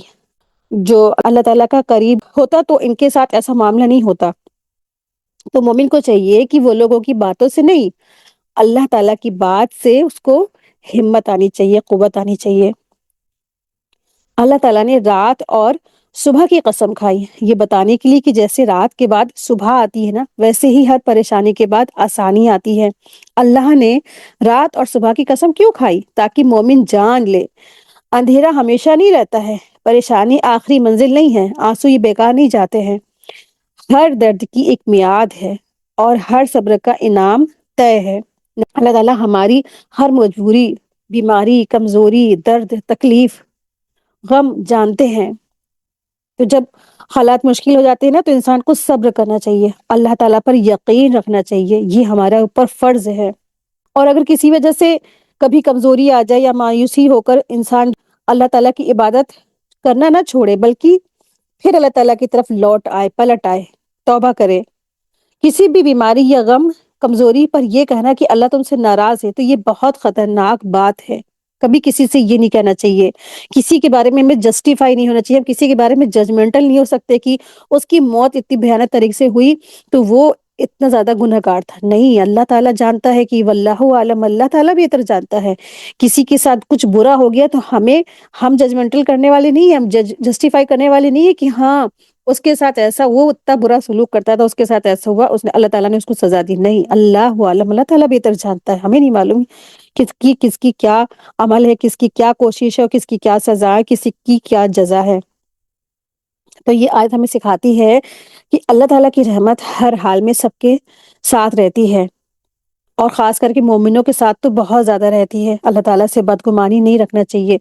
جو اللہ تعالیٰ کا قریب ہوتا تو ان کے ساتھ ایسا معاملہ نہیں ہوتا۔ تو مومن کو چاہیے کہ وہ لوگوں کی باتوں سے نہیں، اللہ تعالیٰ کی بات سے اس کو ہمت آنی چاہیے، قوت آنی چاہیے۔ اللہ تعالیٰ نے رات اور صبح کی قسم کھائی، یہ بتانے کے لیے کہ جیسے رات کے بعد صبح آتی ہے نا، ویسے ہی ہر پریشانی کے بعد آسانی آتی ہے۔ اللہ نے رات اور صبح کی قسم کیوں کھائی؟ تاکہ مومن جان لے اندھیرا ہمیشہ نہیں رہتا ہے، پریشانی آخری منزل نہیں ہے، آنسو یہ بیکار نہیں جاتے ہیں، ہر درد کی ایک میعاد ہے اور ہر صبر کا انعام طے ہے۔ اللہ تعالیٰ ہماری ہر مجبوری، بیماری، کمزوری، درد، تکلیف، غم جانتے ہیں۔ تو جب حالات مشکل ہو جاتے ہیں نا تو انسان کو صبر کرنا چاہیے، اللہ تعالیٰ پر یقین رکھنا چاہیے، یہ ہمارا اوپر فرض ہے۔ اور اگر کسی وجہ سے کبھی کمزوری آ جائے یا مایوسی ہو کر انسان اللہ تعالیٰ کی عبادت کرنا نہ چھوڑے، بلکہ پھر اللہ تعالیٰ کی طرف لوٹ آئے، پلٹ آئے، توبہ کرے۔ کسی بھی بیماری یا غم، کمزوری پر یہ کہنا کہ اللہ تم سے ناراض ہے، تو یہ بہت خطرناک بات ہے۔ کبھی کسی سے یہ نہیں کہنا چاہیے، کسی کے بارے میں ہمیں جسٹیفائی نہیں ہونا چاہیے، ہم کسی کے بارے میں ججمنٹل نہیں ہو سکتے کہ اس کی موت اتنی بھیانک طریقے سے ہوئی تو وہ اتنا زیادہ گنہگار تھا. نہیں، اللہ تعالیٰ جانتا ہے کہ واللہ عالم، اللہ تعالیٰ بہتر جانتا ہے. کسی کے ساتھ کچھ برا ہو گیا تو ہم ججمنٹل کرنے والے نہیں ہیں، ہم جسٹیفائی کرنے والے نہیں ہیں کہ ہاں اس کے ساتھ ایسا، وہ اتنا برا سلوک کرتا تھا، اس کے ساتھ ایسا ہوا، اس نے اللہ تعالیٰ نے اس کو سزا دی. نہیں، اللہ عالم، اللہ تعالیٰ بہتر جانتا ہے. ہمیں نہیں معلوم کس کی کیا عمل ہے، کس کی کیا کوشش ہے، اور کس کی کیا سزا ہے، کسی کی کیا جزا ہے. تو یہ آیت ہمیں سکھاتی ہے کہ اللہ تعالیٰ کی رحمت ہر حال میں سب کے ساتھ رہتی ہے، اور خاص کر کے مومنوں کے ساتھ تو بہت زیادہ رہتی ہے. اللہ تعالیٰ سے بدگمانی نہیں رکھنا چاہیے،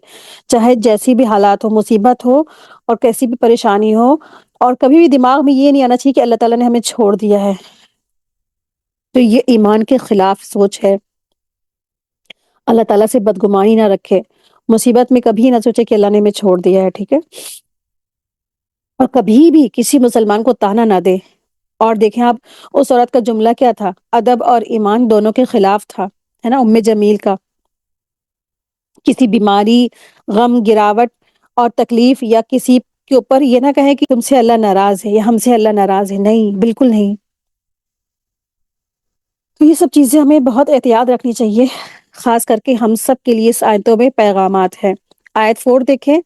چاہے جیسی بھی حالات ہو، مصیبت ہو اور کیسی بھی پریشانی ہو. اور کبھی بھی دماغ میں یہ نہیں آنا چاہیے کہ اللہ تعالیٰ نے ہمیں چھوڑ دیا ہے، تو یہ ایمان کے خلاف سوچ ہے. اللہ تعالیٰ سے بدگمانی نہ رکھے، مصیبت میں کبھی نہ سوچے کہ اللہ نے ہمیں چھوڑ دیا ہے. ٹھیک ہے، اور کبھی بھی کسی مسلمان کو طعنہ نہ دے. اور دیکھیں آپ، اس عورت کا جملہ کیا تھا؟ ادب اور ایمان دونوں کے خلاف تھا، ہے نا، ام جمیل کا. کسی بیماری، غم، گراوٹ اور تکلیف یا کسی کے اوپر یہ نہ کہیں کہ تم سے اللہ ناراض ہے یا ہم سے اللہ ناراض ہے. نہیں، بالکل نہیں. تو یہ سب چیزیں ہمیں بہت احتیاط رکھنی چاہیے، خاص کر کے ہم سب کے لیے اس آیتوں میں پیغامات ہیں. آیت 4 دیکھیں،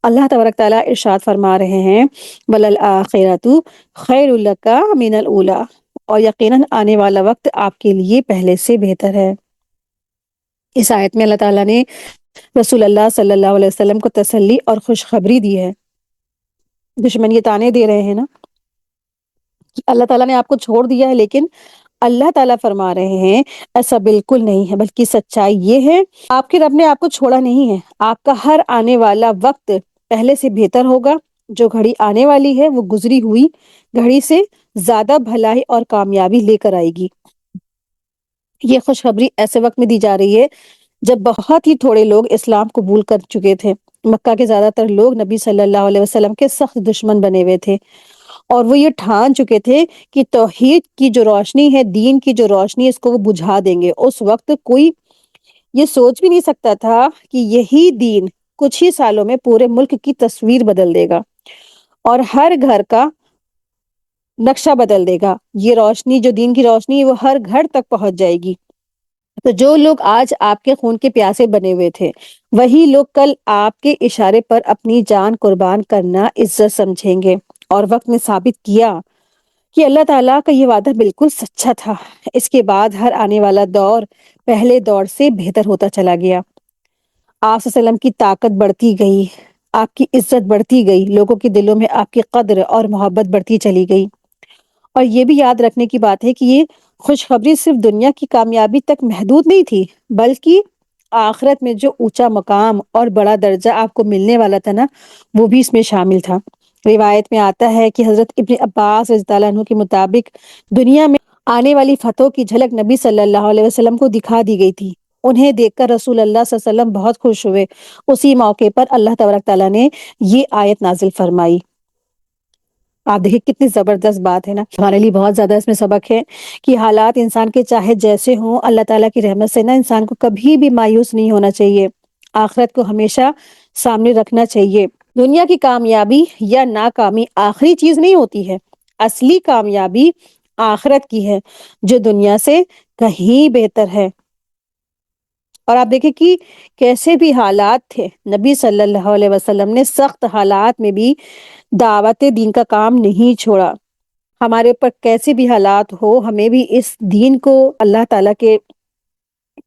اللہ تبارک تعالیٰ ارشاد فرما رہے ہیں وَلَلْآخِرَةُ خَيْرٌ لَكَ مِنَ الْأُولَىٰ، اور یقیناً آنے والا وقت آپ کے لیے پہلے سے بہتر ہے. اس آیت میں اللہ تعالیٰ نے رسول اللہ صلی اللہ علیہ وسلم کو تسلی اور خوشخبری دی ہے. دشمن یہ طعنے دے رہے ہیں نا کہ اللہ تعالیٰ نے آپ کو چھوڑ دیا ہے، لیکن اللہ تعالیٰ فرما رہے ہیں ایسا بالکل نہیں ہے، بلکہ سچائی یہ ہے آپ کے رب نے آپ کو چھوڑا نہیں ہے. آپ کا ہر آنے والا وقت پہلے سے بہتر ہوگا. جو گھڑی آنے والی ہے وہ گزری ہوئی گھڑی سے زیادہ بھلائی اور کامیابی لے کر آئے گی. یہ خوشخبری ایسے وقت میں دی جا رہی ہے جب بہت ہی تھوڑے لوگ اسلام قبول کر چکے تھے. مکہ کے زیادہ تر لوگ نبی صلی اللہ علیہ وسلم کے سخت دشمن بنے ہوئے تھے، اور وہ یہ ٹھان چکے تھے کہ توحید کی جو روشنی ہے، دین کی جو روشنی ہے، اس کو وہ بجھا دیں گے. اس وقت کوئی یہ سوچ بھی نہیں سکتا تھا کہ یہی دین کچھ ہی سالوں میں پورے ملک کی تصویر بدل دے گا اور ہر گھر کا نقشہ بدل دے گا. یہ روشنی، جو دین کی روشنی ہے، وہ ہر گھر تک پہنچ جائے گی. تو جو لوگ آج آپ کے خون کے پیاسے بنے ہوئے تھے، وہی لوگ کل آپ کے اشارے پر اپنی جان قربان کرنا عزت سمجھیں گے. اور وقت نے ثابت کیا کہ اللہ تعالیٰ کا یہ وعدہ بالکل سچا تھا. اس کے بعد ہر آنے والا دور پہلے دور سے بہتر ہوتا چلا گیا. آپ صلی اللہ علیہ وسلم کی طاقت بڑھتی گئی، آپ کی عزت بڑھتی گئی، لوگوں کے دلوں میں آپ کی قدر اور محبت بڑھتی چلی گئی. اور یہ بھی یاد رکھنے کی بات ہے کہ یہ خوشخبری صرف دنیا کی کامیابی تک محدود نہیں تھی، بلکہ آخرت میں جو اونچا مقام اور بڑا درجہ آپ کو ملنے والا تھا نا، وہ بھی اس میں شامل تھا. روایت میں آتا ہے کہ حضرت ابن عباس رضی اللہ عنہ کے مطابق دنیا میں آنے والی فتحوں کی جھلک نبی صلی اللہ علیہ وسلم کو دکھا دی گئی تھی. انہیں دیکھ کر رسول اللہ صلی اللہ علیہ وسلم بہت خوش ہوئے. اسی موقع پر اللہ تبارک تعالیٰ نے یہ آیت نازل فرمائی. آپ دیکھیں کتنی زبردست بات ہے نا، ہمارے لیے بہت زیادہ اس میں سبق ہے کہ حالات انسان کے چاہے جیسے ہوں، اللہ تعالیٰ کی رحمت سے نا انسان کو کبھی بھی مایوس نہیں ہونا چاہیے. آخرت کو ہمیشہ سامنے رکھنا چاہیے. دنیا کی کامیابی یا ناکامی آخری چیز نہیں ہوتی ہے، اصلی کامیابی آخرت کی ہے جو دنیا سے کہیں بہتر ہے. اور آپ دیکھیں کہ کیسے بھی حالات تھے، نبی صلی اللہ علیہ وسلم نے سخت حالات میں بھی دعوت دین کا کام نہیں چھوڑا. ہمارے اوپر کیسے بھی حالات ہو، ہمیں بھی اس دین کو، اللہ تعالیٰ کے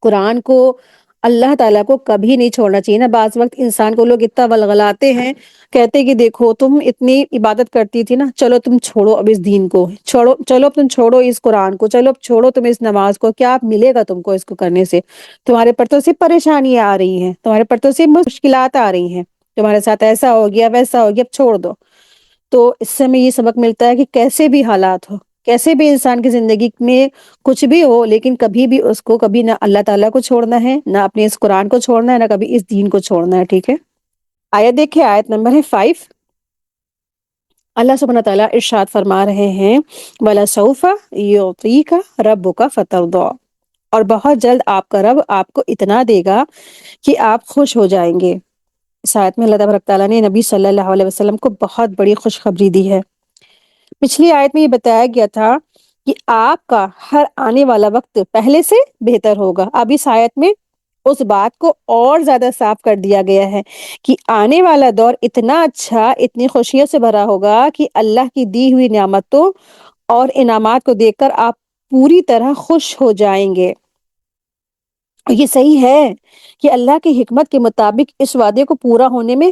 قرآن کو، اللہ تعالیٰ کو کبھی نہیں چھوڑنا چاہیے نا. بعض وقت انسان کو لوگ اتنا ولغلاتے ہیں، کہتے کہ دیکھو تم اتنی عبادت کرتی تھی نا، چلو تم چھوڑو اب اس دین کو، چھوڑو، چلو تم چھوڑو اس قرآن کو، چلو چھوڑو تم اس نماز کو، کیا ملے گا تم کو اس کو کرنے سے؟ تمہارے پر تو صرف پریشانیاں آ رہی ہیں، تمہارے پر تو صرف مشکلات آ رہی ہیں، تمہارے ساتھ ایسا ہو گیا ویسا ہو گیا، اب چھوڑ دو. تو اس سے ہمیں یہ سبق ملتا ہے کہ کیسے بھی حالات ہو، کیسے بھی انسان کی زندگی میں کچھ بھی ہو، لیکن کبھی بھی اس کو کبھی نہ اللہ تعالیٰ کو چھوڑنا ہے، نہ اپنے اس قرآن کو چھوڑنا ہے، نہ کبھی اس دین کو چھوڑنا ہے. ٹھیک ہے، آیت دیکھیں، آیت نمبر ہے 5. اللہ سبحانہ تعالیٰ ارشاد فرما رہے ہیں وَلَسَوْفَ يُعْطِيكَ رَبُّكَ فَتَرْضَىٰ، اور بہت جلد آپ کا رب آپ کو اتنا دے گا کہ آپ خوش ہو جائیں گے۔ اس آیت میں اللہ تبارک تعالیٰ نے نبی صلی اللہ علیہ وسلم کو بہت بڑی خوشخبری دی ہے۔ پچھلی آیت میں یہ بتایا گیا تھا کہ آپ کا ہر آنے والا وقت پہلے سے بہتر ہوگا۔ اب اس آیت میں اس بات کو اور زیادہ صاف کر دیا گیا ہے کہ آنے والا دور اتنا اچھا، اتنی خوشیوں سے بھرا ہوگا کہ اللہ کی دی ہوئی نعمتوں اور انعامات کو دیکھ کر آپ پوری طرح خوش ہو جائیں گے۔ یہ صحیح ہے کہ اللہ کی حکمت کے مطابق اس وعدے کو پورا ہونے میں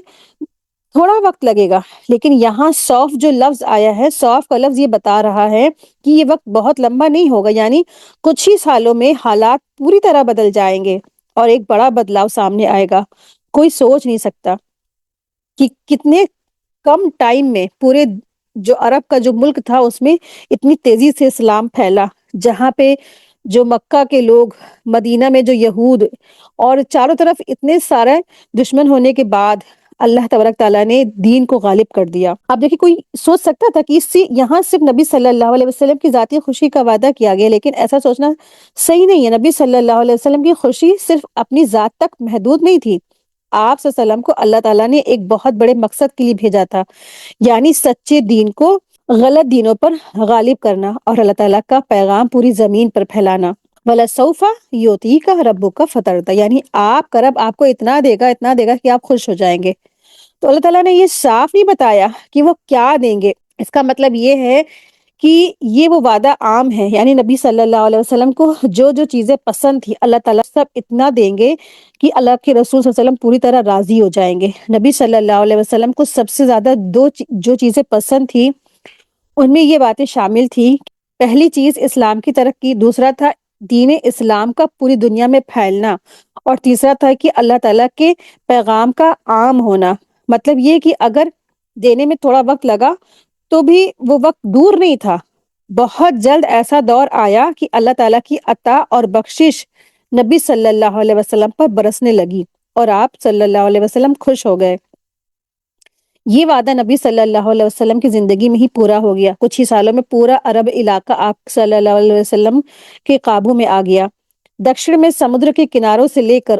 تھوڑا وقت لگے گا، لیکن یہاں سوف جو لفظ آیا ہے، سوف کا لفظ یہ بتا رہا ہے کہ یہ وقت بہت لمبا نہیں ہوگا، یعنی کچھ ہی سالوں میں حالات پوری طرح بدل جائیں گے اور ایک بڑا بدلاؤ سامنے آئے گا۔ کوئی سوچ نہیں سکتا کہ کتنے کم ٹائم میں پورے جو عرب کا جو ملک تھا اس میں اتنی تیزی سے اسلام پھیلا، جہاں پہ جو مکہ کے لوگ، مدینہ میں جو یہود، اور چاروں طرف اتنے سارے دشمن ہونے کے بعد اللہ تبارک تعالیٰ نے دین کو غالب کر دیا۔ اب دیکھیں، کوئی سوچ سکتا تھا کہ یہاں صرف نبی صلی اللہ علیہ وسلم کی ذاتی خوشی کا وعدہ کیا گیا، لیکن ایسا سوچنا صحیح نہیں ہے۔ نبی صلی اللہ علیہ وسلم کی خوشی صرف اپنی ذات تک محدود نہیں تھی۔ آپ صلی اللہ علیہ وسلم کو اللہ تعالیٰ نے ایک بہت بڑے مقصد کے لیے بھیجا تھا، یعنی سچے دین کو غلط دینوں پر غالب کرنا اور اللہ تعالیٰ کا پیغام پوری زمین پر پھیلانا۔ وَلَسَوْفَ يُعْطِيكَ رَبُّكَ فَتَرْضَىٰ، یعنی آپ کا رب آپ کو اتنا دے گا کہ آپ خوش ہو جائیں گے۔ تو اللہ تعالیٰ نے یہ صاف نہیں بتایا کہ وہ کیا دیں گے۔ اس کا مطلب یہ ہے کہ یہ وہ وعدہ عام ہے، یعنی نبی صلی اللہ علیہ وسلم کو جو جو چیزیں پسند تھی اللہ تعالیٰ سب اتنا دیں گے کہ اللہ کے رسول صلی اللہ علیہ وسلم پوری طرح راضی ہو جائیں گے۔ نبی صلی اللہ علیہ وسلم کو سب سے زیادہ جو چیزیں پسند تھی ان میں یہ باتیں شامل تھی۔ پہلی چیز اسلام کی ترقی، دوسرا تھا دین اسلام کا پوری دنیا میں پھیلنا، اور تیسرا تھا کہ اللہ تعالیٰ کے پیغام کا عام ہونا۔ مطلب یہ کہ اگر دینے میں تھوڑا وقت لگا تو بھی وہ وقت دور نہیں تھا، بہت جلد ایسا دور آیا کہ اللہ تعالیٰ کی عطا اور بخشش نبی صلی اللہ علیہ وسلم پر برسنے لگی اور آپ صلی اللہ علیہ وسلم خوش ہو گئے۔ یہ وعدہ نبی صلی اللہ علیہ وسلم کی زندگی میں ہی پورا ہو گیا۔ کچھ ہی سالوں میں پورا عرب علاقہ آپ صلی اللہ علیہ وسلم کے قابو میں آ گیا۔ دکشن میں سمندر کے کناروں سے لے کر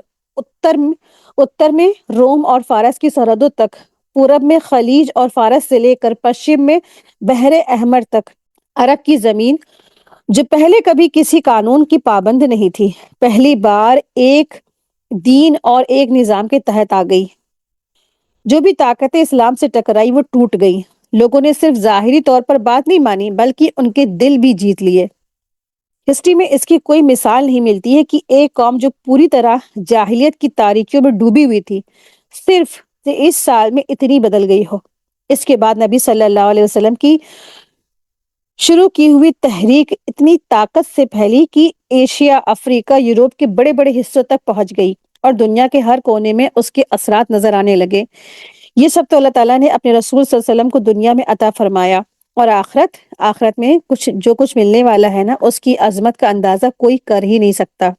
اتر میں روم اور فارس کی سرحدوں تک، پورب میں خلیج اور فارس سے لے کر پشچم میں بحر احمر تک، عرب کی زمین جو پہلے کبھی کسی قانون کی پابند نہیں تھی، پہلی بار ایک دین اور ایک نظام کے تحت آ گئی۔ جو بھی طاقتیں اسلام سے ٹکرائی وہ ٹوٹ گئی۔ لوگوں نے صرف ظاہری طور پر بات نہیں مانی بلکہ ان کے دل بھی جیت لیے۔ ہسٹری میں اس کی کوئی مثال نہیں ملتی ہے کہ ایک قوم جو پوری طرح جاہلیت کی تاریکیوں میں ڈوبی ہوئی تھی، صرف اس سال میں اتنی بدل گئی ہو۔ اس کے بعد نبی صلی اللہ علیہ وسلم کی شروع کی ہوئی تحریک اتنی طاقت سے پھیلی کہ ایشیا، افریقہ، یورپ کے بڑے بڑے حصوں تک پہنچ گئی اور دنیا کے ہر کونے میں اس کے اثرات نظر آنے لگے۔ یہ سب تو اللہ تعالیٰ نے اپنے رسول صلی اللہ علیہ وسلم کو دنیا میں عطا فرمایا، اور آخرت میں جو کچھ ملنے والا ہے نا، اس کی عظمت کا اندازہ کوئی کر ہی نہیں سکتا۔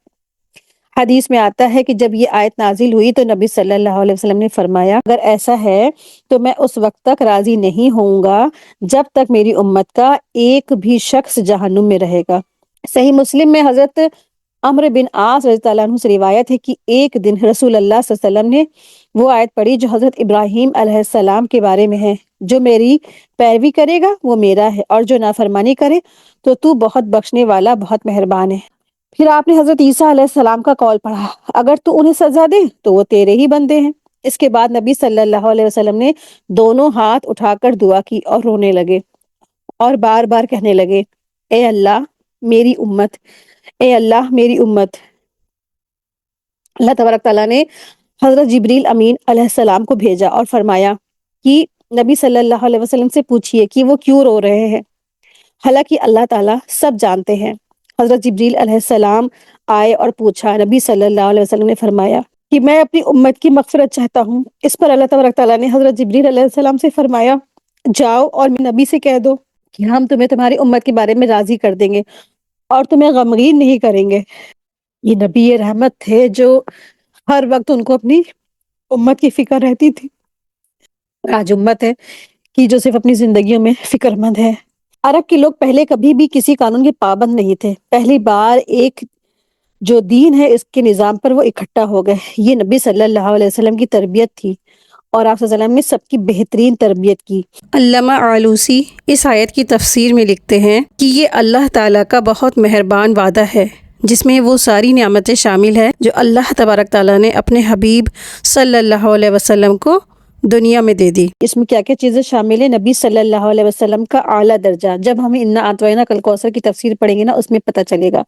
حدیث میں آتا ہے کہ جب یہ آیت نازل ہوئی تو نبی صلی اللہ علیہ وسلم نے فرمایا، اگر ایسا ہے تو میں اس وقت تک راضی نہیں ہوں گا جب تک میری امت کا ایک بھی شخص جہنم میں رہے گا۔ صحیح مسلم میں حضرت عمرو بن عاص رضی اللہ عنہ سے روایت ہے کہ ایک دن رسول اللہ صلی اللہ علیہ وسلم نے وہ آیت پڑھی جو حضرت ابراہیم علیہ السلام کے بارے میں ہے، جو میری پیروی کرے گا وہ میرا ہے، اور جو نافرمانی کرے تو بہت بخشنے والا، بہت مہربان ہے۔ پھر آپ نے حضرت عیسیٰ علیہ السلام کا قول پڑھا، اگر تو انہیں سزا دے تو وہ تیرے ہی بندے ہیں۔ اس کے بعد نبی صلی اللہ علیہ وسلم نے دونوں ہاتھ اٹھا کر دعا کی اور رونے لگے اور بار بار کہنے لگے، اے اللہ میری امت، اے اللہ میری امت۔ اللہ تبارک تعالیٰ نے حضرت جبریل امین علیہ السلام کو بھیجا اور فرمایا کہ نبی صلی اللہ علیہ وسلم سے پوچھئے کہ وہ کیوں رو رہے ہیں، حالانکہ اللہ تعالیٰ سب جانتے ہیں۔ حضرت جبریل علیہ السلام آئے اور پوچھا، نبی صلی اللہ علیہ وسلم نے فرمایا کہ میں اپنی امت کی مغفرت چاہتا ہوں۔ اس پر اللہ تبارک تعالیٰ نے حضرت جبریل علیہ السلام سے فرمایا، جاؤ اور نبی سے کہہ دو کہ ہم تمہیں تمہاری امت کے بارے میں راضی کر دیں گے اور تمہیں غمگین نہیں کریں گے۔ یہ نبی رحمت تھے جو ہر وقت ان کو اپنی امت کی فکر رہتی تھی۔ آج امت ہے کہ جو صرف اپنی زندگیوں میں فکر مند ہے۔ عرب کے لوگ پہلے کبھی بھی کسی قانون کے پابند نہیں تھے۔ پہلی بار ایک جو دین ہے اس کے نظام پر وہ اکٹھا ہو گئے۔ یہ نبی صلی اللہ علیہ وسلم کی تربیت تھی، اور آپ صلی اللہ علیہ وسلم نے سب کی بہترین تربیت کی۔ علامہ آلوسی اس آیت کی تفسیر میں لکھتے ہیں کہ یہ اللہ تعالیٰ کا بہت مہربان وعدہ ہے جس میں وہ ساری نعمتیں شامل ہیں جو اللہ تبارک تعالیٰ نے اپنے حبیب صلی اللہ علیہ وسلم کو دنیا میں دے دی۔ اس میں کیا کیا چیزیں شامل ہیں؟ نبی صلی اللہ علیہ وسلم کا اعلیٰ درجہ، جب ہم انا اعطیناک الکوثر کی تفسیر پڑھیں گے نا اس میں پتہ چلے گا۔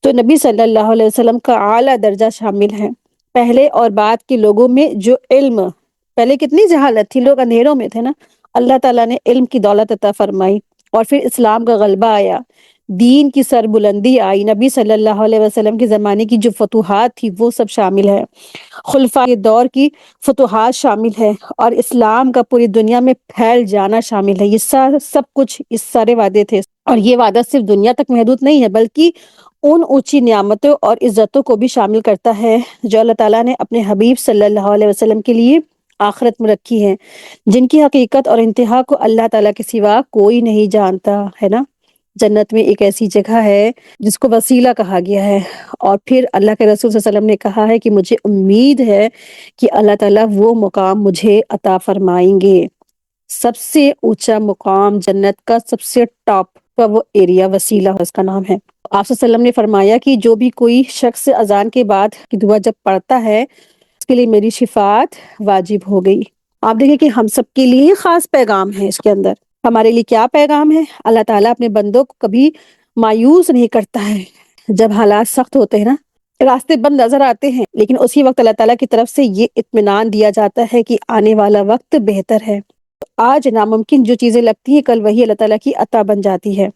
تو نبی صلی اللہ علیہ وسلم کا اعلیٰ درجہ شامل ہے۔ پہلے اور بعد کے لوگوں میں جو علم، پہلے کتنی جہالت تھی، لوگ اندھیروں میں تھے نا، اللہ تعالیٰ نے علم کی دولت عطا فرمائی، اور پھر اسلام کا غلبہ آیا، دین کی سربلندی آئی، نبی صلی اللہ علیہ وسلم کے زمانے کی جو فتوحات تھی وہ سب شامل ہے، خلفاء دور کی فتوحات شامل ہے، اور اسلام کا پوری دنیا میں پھیل جانا شامل ہے۔ یہ سب کچھ، اس سارے وعدے تھے، اور یہ وعدہ صرف دنیا تک محدود نہیں ہے بلکہ ان اونچی نعمتوں اور عزتوں کو بھی شامل کرتا ہے جو اللہ تعالیٰ نے اپنے حبیب صلی اللہ علیہ وسلم کے لیے آخرت میں رکھی ہیں، جن کی حقیقت اور انتہا کو اللہ تعالیٰ کے سوا کوئی نہیں جانتا، ہے نا۔ جنت میں ایک ایسی جگہ ہے جس کو وسیلہ کہا گیا ہے، اور پھر اللہ کے رسول صلی اللہ علیہ وسلم نے کہا ہے کہ مجھے امید ہے کہ اللہ تعالیٰ وہ مقام مجھے عطا فرمائیں گے۔ سب سے اونچا مقام جنت کا، سب سے ٹاپ کا وہ ایریا وسیلہ اس کا نام ہے۔ آپ صلی اللہ علیہ وسلم نے فرمایا کہ جو بھی کوئی شخص اذان کے بعد کی دعا جب پڑھتا ہے اس کے لیے میری شفاعت واجب ہو گئی۔ آپ دیکھیں کہ ہم سب کے لیے خاص پیغام ہے اس کے اندر۔ ہمارے لیے کیا پیغام ہے؟ اللہ تعالیٰ اپنے بندوں کو کبھی مایوس نہیں کرتا ہے۔ جب حالات سخت ہوتے ہیں نا، راستے بند نظر آتے ہیں، لیکن اسی وقت اللہ تعالیٰ کی طرف سے یہ اطمینان دیا جاتا ہے کہ آنے والا وقت بہتر ہے۔ آج ناممکن جو چیزیں لگتی ہیں کل وہی اللہ تعالیٰ کی عطا بن جاتی ہے۔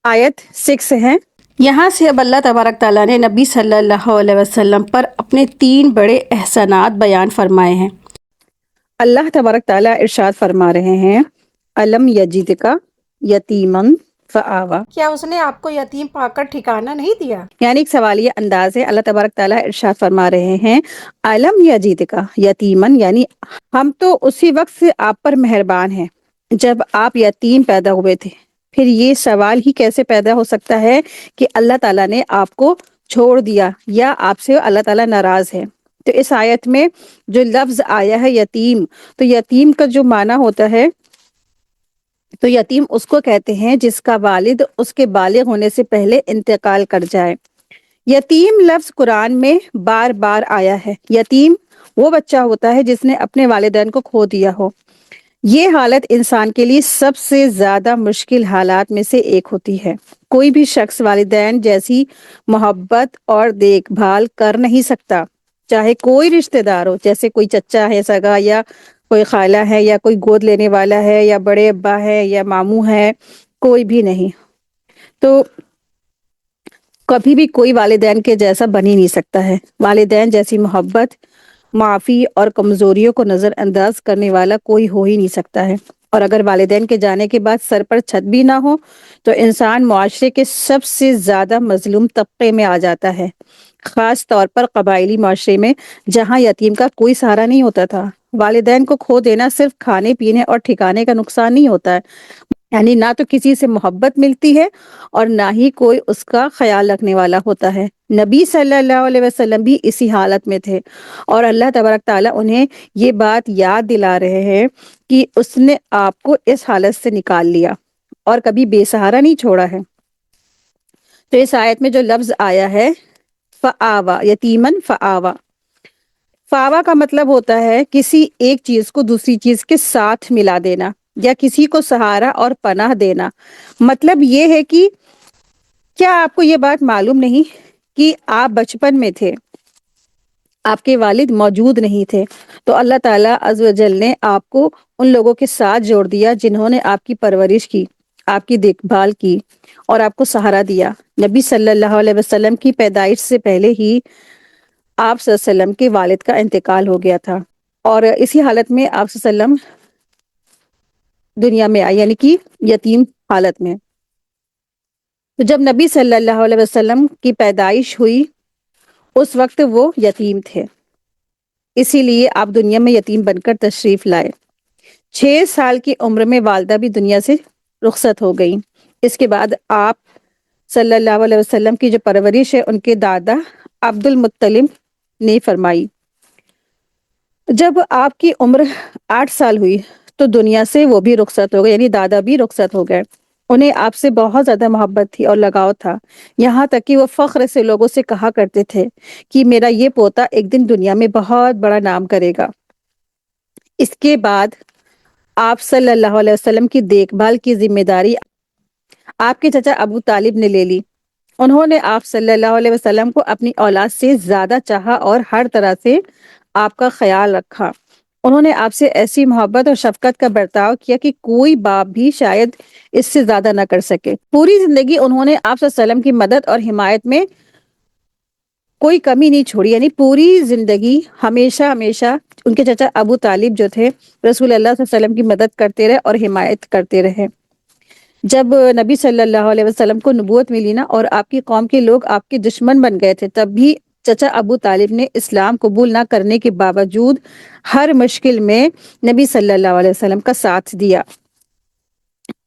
آیت 6 ہے، یہاں سے اب اللہ تبارک تعالیٰ نے نبی صلی اللہ علیہ وسلم پر اپنے 3 بڑے احسانات بیان فرمائے ہیں۔ اللہ تبارک تعالیٰ ارشاد فرما رہے ہیں، الم یجدک یتیمن فآویٰ، کیا اس نے آپ کو یتیم پا کر ٹھکانہ نہیں دیا؟ یعنی ایک سوالیہ انداز ہے۔ اللہ تبارک تعالیٰ ارشاد فرما رہے ہیں، الم یجدک یتیمن، یعنی ہم تو اسی وقت سے آپ پر مہربان ہیں جب آپ یتیم پیدا ہوئے تھے۔ پھر یہ سوال ہی کیسے پیدا ہو سکتا ہے کہ اللہ تعالیٰ نے آپ کو چھوڑ دیا یا آپ سے اللہ تعالیٰ ناراض ہے؟ تو اس آیت میں جو لفظ آیا ہے یتیم، تو یتیم کا جو معنی ہوتا ہے، تو یتیم اس کو کہتے ہیں جس کا والد اس کے بالغ ہونے سے پہلے انتقال کر جائے۔ یتیم لفظ قرآن میں بار بار آیا ہے۔ یتیم وہ بچہ ہوتا ہے جس نے اپنے والدین کو کھو دیا ہو۔ یہ حالت انسان کے لیے سب سے زیادہ مشکل حالات میں سے ایک ہوتی ہے۔ کوئی بھی شخص والدین جیسی محبت اور دیکھ بھال کر نہیں سکتا، چاہے کوئی رشتہ دار ہو، جیسے کوئی چچا ہے سگا، یا کوئی خالہ ہے، یا کوئی گود لینے والا ہے، یا بڑے ابا ہے، یا ماموں ہے، کوئی بھی نہیں۔ تو کبھی بھی کوئی والدین کے جیسا بن ہی نہیں سکتا ہے۔ والدین جیسی محبت، معافی اور کمزوریوں کو نظر انداز کرنے والا کوئی ہو ہی نہیں سکتا ہے۔ اور اگر والدین کے جانے کے بعد سر پر چھت بھی نہ ہو تو انسان معاشرے کے سب سے زیادہ مظلوم طبقے میں آ جاتا ہے، خاص طور پر قبائلی معاشرے میں جہاں یتیم کا کوئی سہارا نہیں ہوتا تھا۔ والدین کو کھو دینا صرف کھانے پینے اور ٹھکانے کا نقصان نہیں ہوتا ہے، یعنی نہ تو کسی سے محبت ملتی ہے اور نہ ہی کوئی اس کا خیال رکھنے والا ہوتا ہے۔ نبی صلی اللہ علیہ وسلم بھی اسی حالت میں تھے، اور اللہ تبارک تعالیٰ انہیں یہ بات یاد دلا رہے ہیں کہ اس نے آپ کو اس حالت سے نکال لیا اور کبھی بے سہارا نہیں چھوڑا ہے۔ تو اس آیت میں جو لفظ آیا ہے فآوا، یتیمن فآوا، فاوا کا مطلب ہوتا ہے کسی ایک چیز کو دوسری چیز کے ساتھ ملا دینا، یا کسی کو سہارا اور پناہ دینا۔ مطلب یہ ہے کہ کیا آپ کو یہ بات معلوم نہیں کہ آپ بچپن میں تھے، آپ کے والد موجود نہیں تھے، تو اللہ تعالیٰ عز و جل نے آپ کو ان لوگوں کے ساتھ جوڑ دیا جنہوں نے آپ کی پرورش کی، آپ کی دیکھ بھال کی اور آپ کو سہارا دیا۔ نبی صلی اللہ علیہ وسلم کی پیدائش سے پہلے ہی آپ صلی اللہ علیہ وسلم کے والد کا انتقال ہو گیا تھا، اور اسی حالت میں آپ صلی اللہ علیہ وسلم دنیا میں آئے، یعنی کہ یتیم حالت میں۔ تو جب نبی صلی اللہ علیہ وسلم کی پیدائش ہوئی اس وقت وہ یتیم تھے، اسی لیے آپ دنیا میں یتیم بن کر تشریف لائے۔ 6 سال کی عمر میں والدہ بھی دنیا سے رخصت ہو گئی۔ اس کے بعد آپ صلی اللہ علیہ وسلم کی جو پرورش ہے ان کے دادا عبد المطلب نے فرمائی، جب آپ کی عمر 8 سال ہوئی تو دنیا سے وہ بھی رخصت ہو گئے، یعنی دادا بھی رخصت ہو گئے۔ انہیں آپ سے بہت زیادہ محبت تھی اور لگاؤ تھا، یہاں تک کہ وہ فخر سے لوگوں سے کہا کرتے تھے کہ میرا یہ پوتا ایک دن دنیا میں بہت بڑا نام کرے گا۔ اس کے بعد آپ صلی اللہ علیہ وسلم کی دیکھ بھال کی ذمہ داری آپ کے چچا ابو طالب نے لے لی۔ انہوں نے آپ صلی اللہ علیہ وسلم کو اپنی اولاد سے زیادہ چاہا اور ہر طرح سے آپ کا خیال رکھا۔ انہوں نے آپ سے ایسی محبت اور شفقت کا برتاؤ کیا کہ کوئی باپ بھی شاید اس سے زیادہ نہ کر سکے۔ پوری زندگی انہوں نے آپ صلی اللہ علیہ وسلم کی مدد اور حمایت میں کوئی کمی نہیں چھوڑی، یعنی پوری زندگی ہمیشہ ہمیشہ ان کے چچا ابو طالب جو تھے رسول اللہ صلی اللہ علیہ وسلم کی مدد کرتے رہے اور حمایت کرتے رہے۔ جب نبی صلی اللہ علیہ وسلم کو نبوت ملی نا اور آپ کی قوم کے لوگ آپ کے دشمن بن گئے تھے، تب بھی چچا ابو طالب نے اسلام قبول نہ کرنے کے باوجود ہر مشکل میں نبی صلی اللہ علیہ وسلم کا ساتھ دیا۔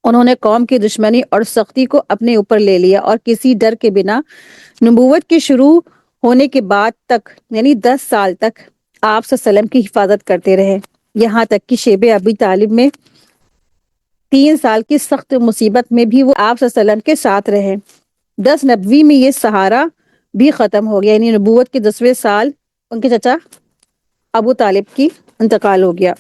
انہوں نے قوم کی دشمنی اور سختی کو اپنے اوپر لے لیا اور کسی ڈر کے بنا نبوت کے شروع ہونے کے بعد تک یعنی 10 سال تک آپ صلی اللہ علیہ وسلم کی حفاظت کرتے رہے، یہاں تک کہ شیب ابی طالب میں 3 سال کی سخت مصیبت میں بھی وہ آپ صلی اللہ علیہ وسلم کے ساتھ رہے۔ 10 نبوی میں یہ سہارا بھی ختم ہو گیا، یعنی نبوت کے 10ویں سال ان کے چچا ابو طالب کی انتقال ہو گیا۔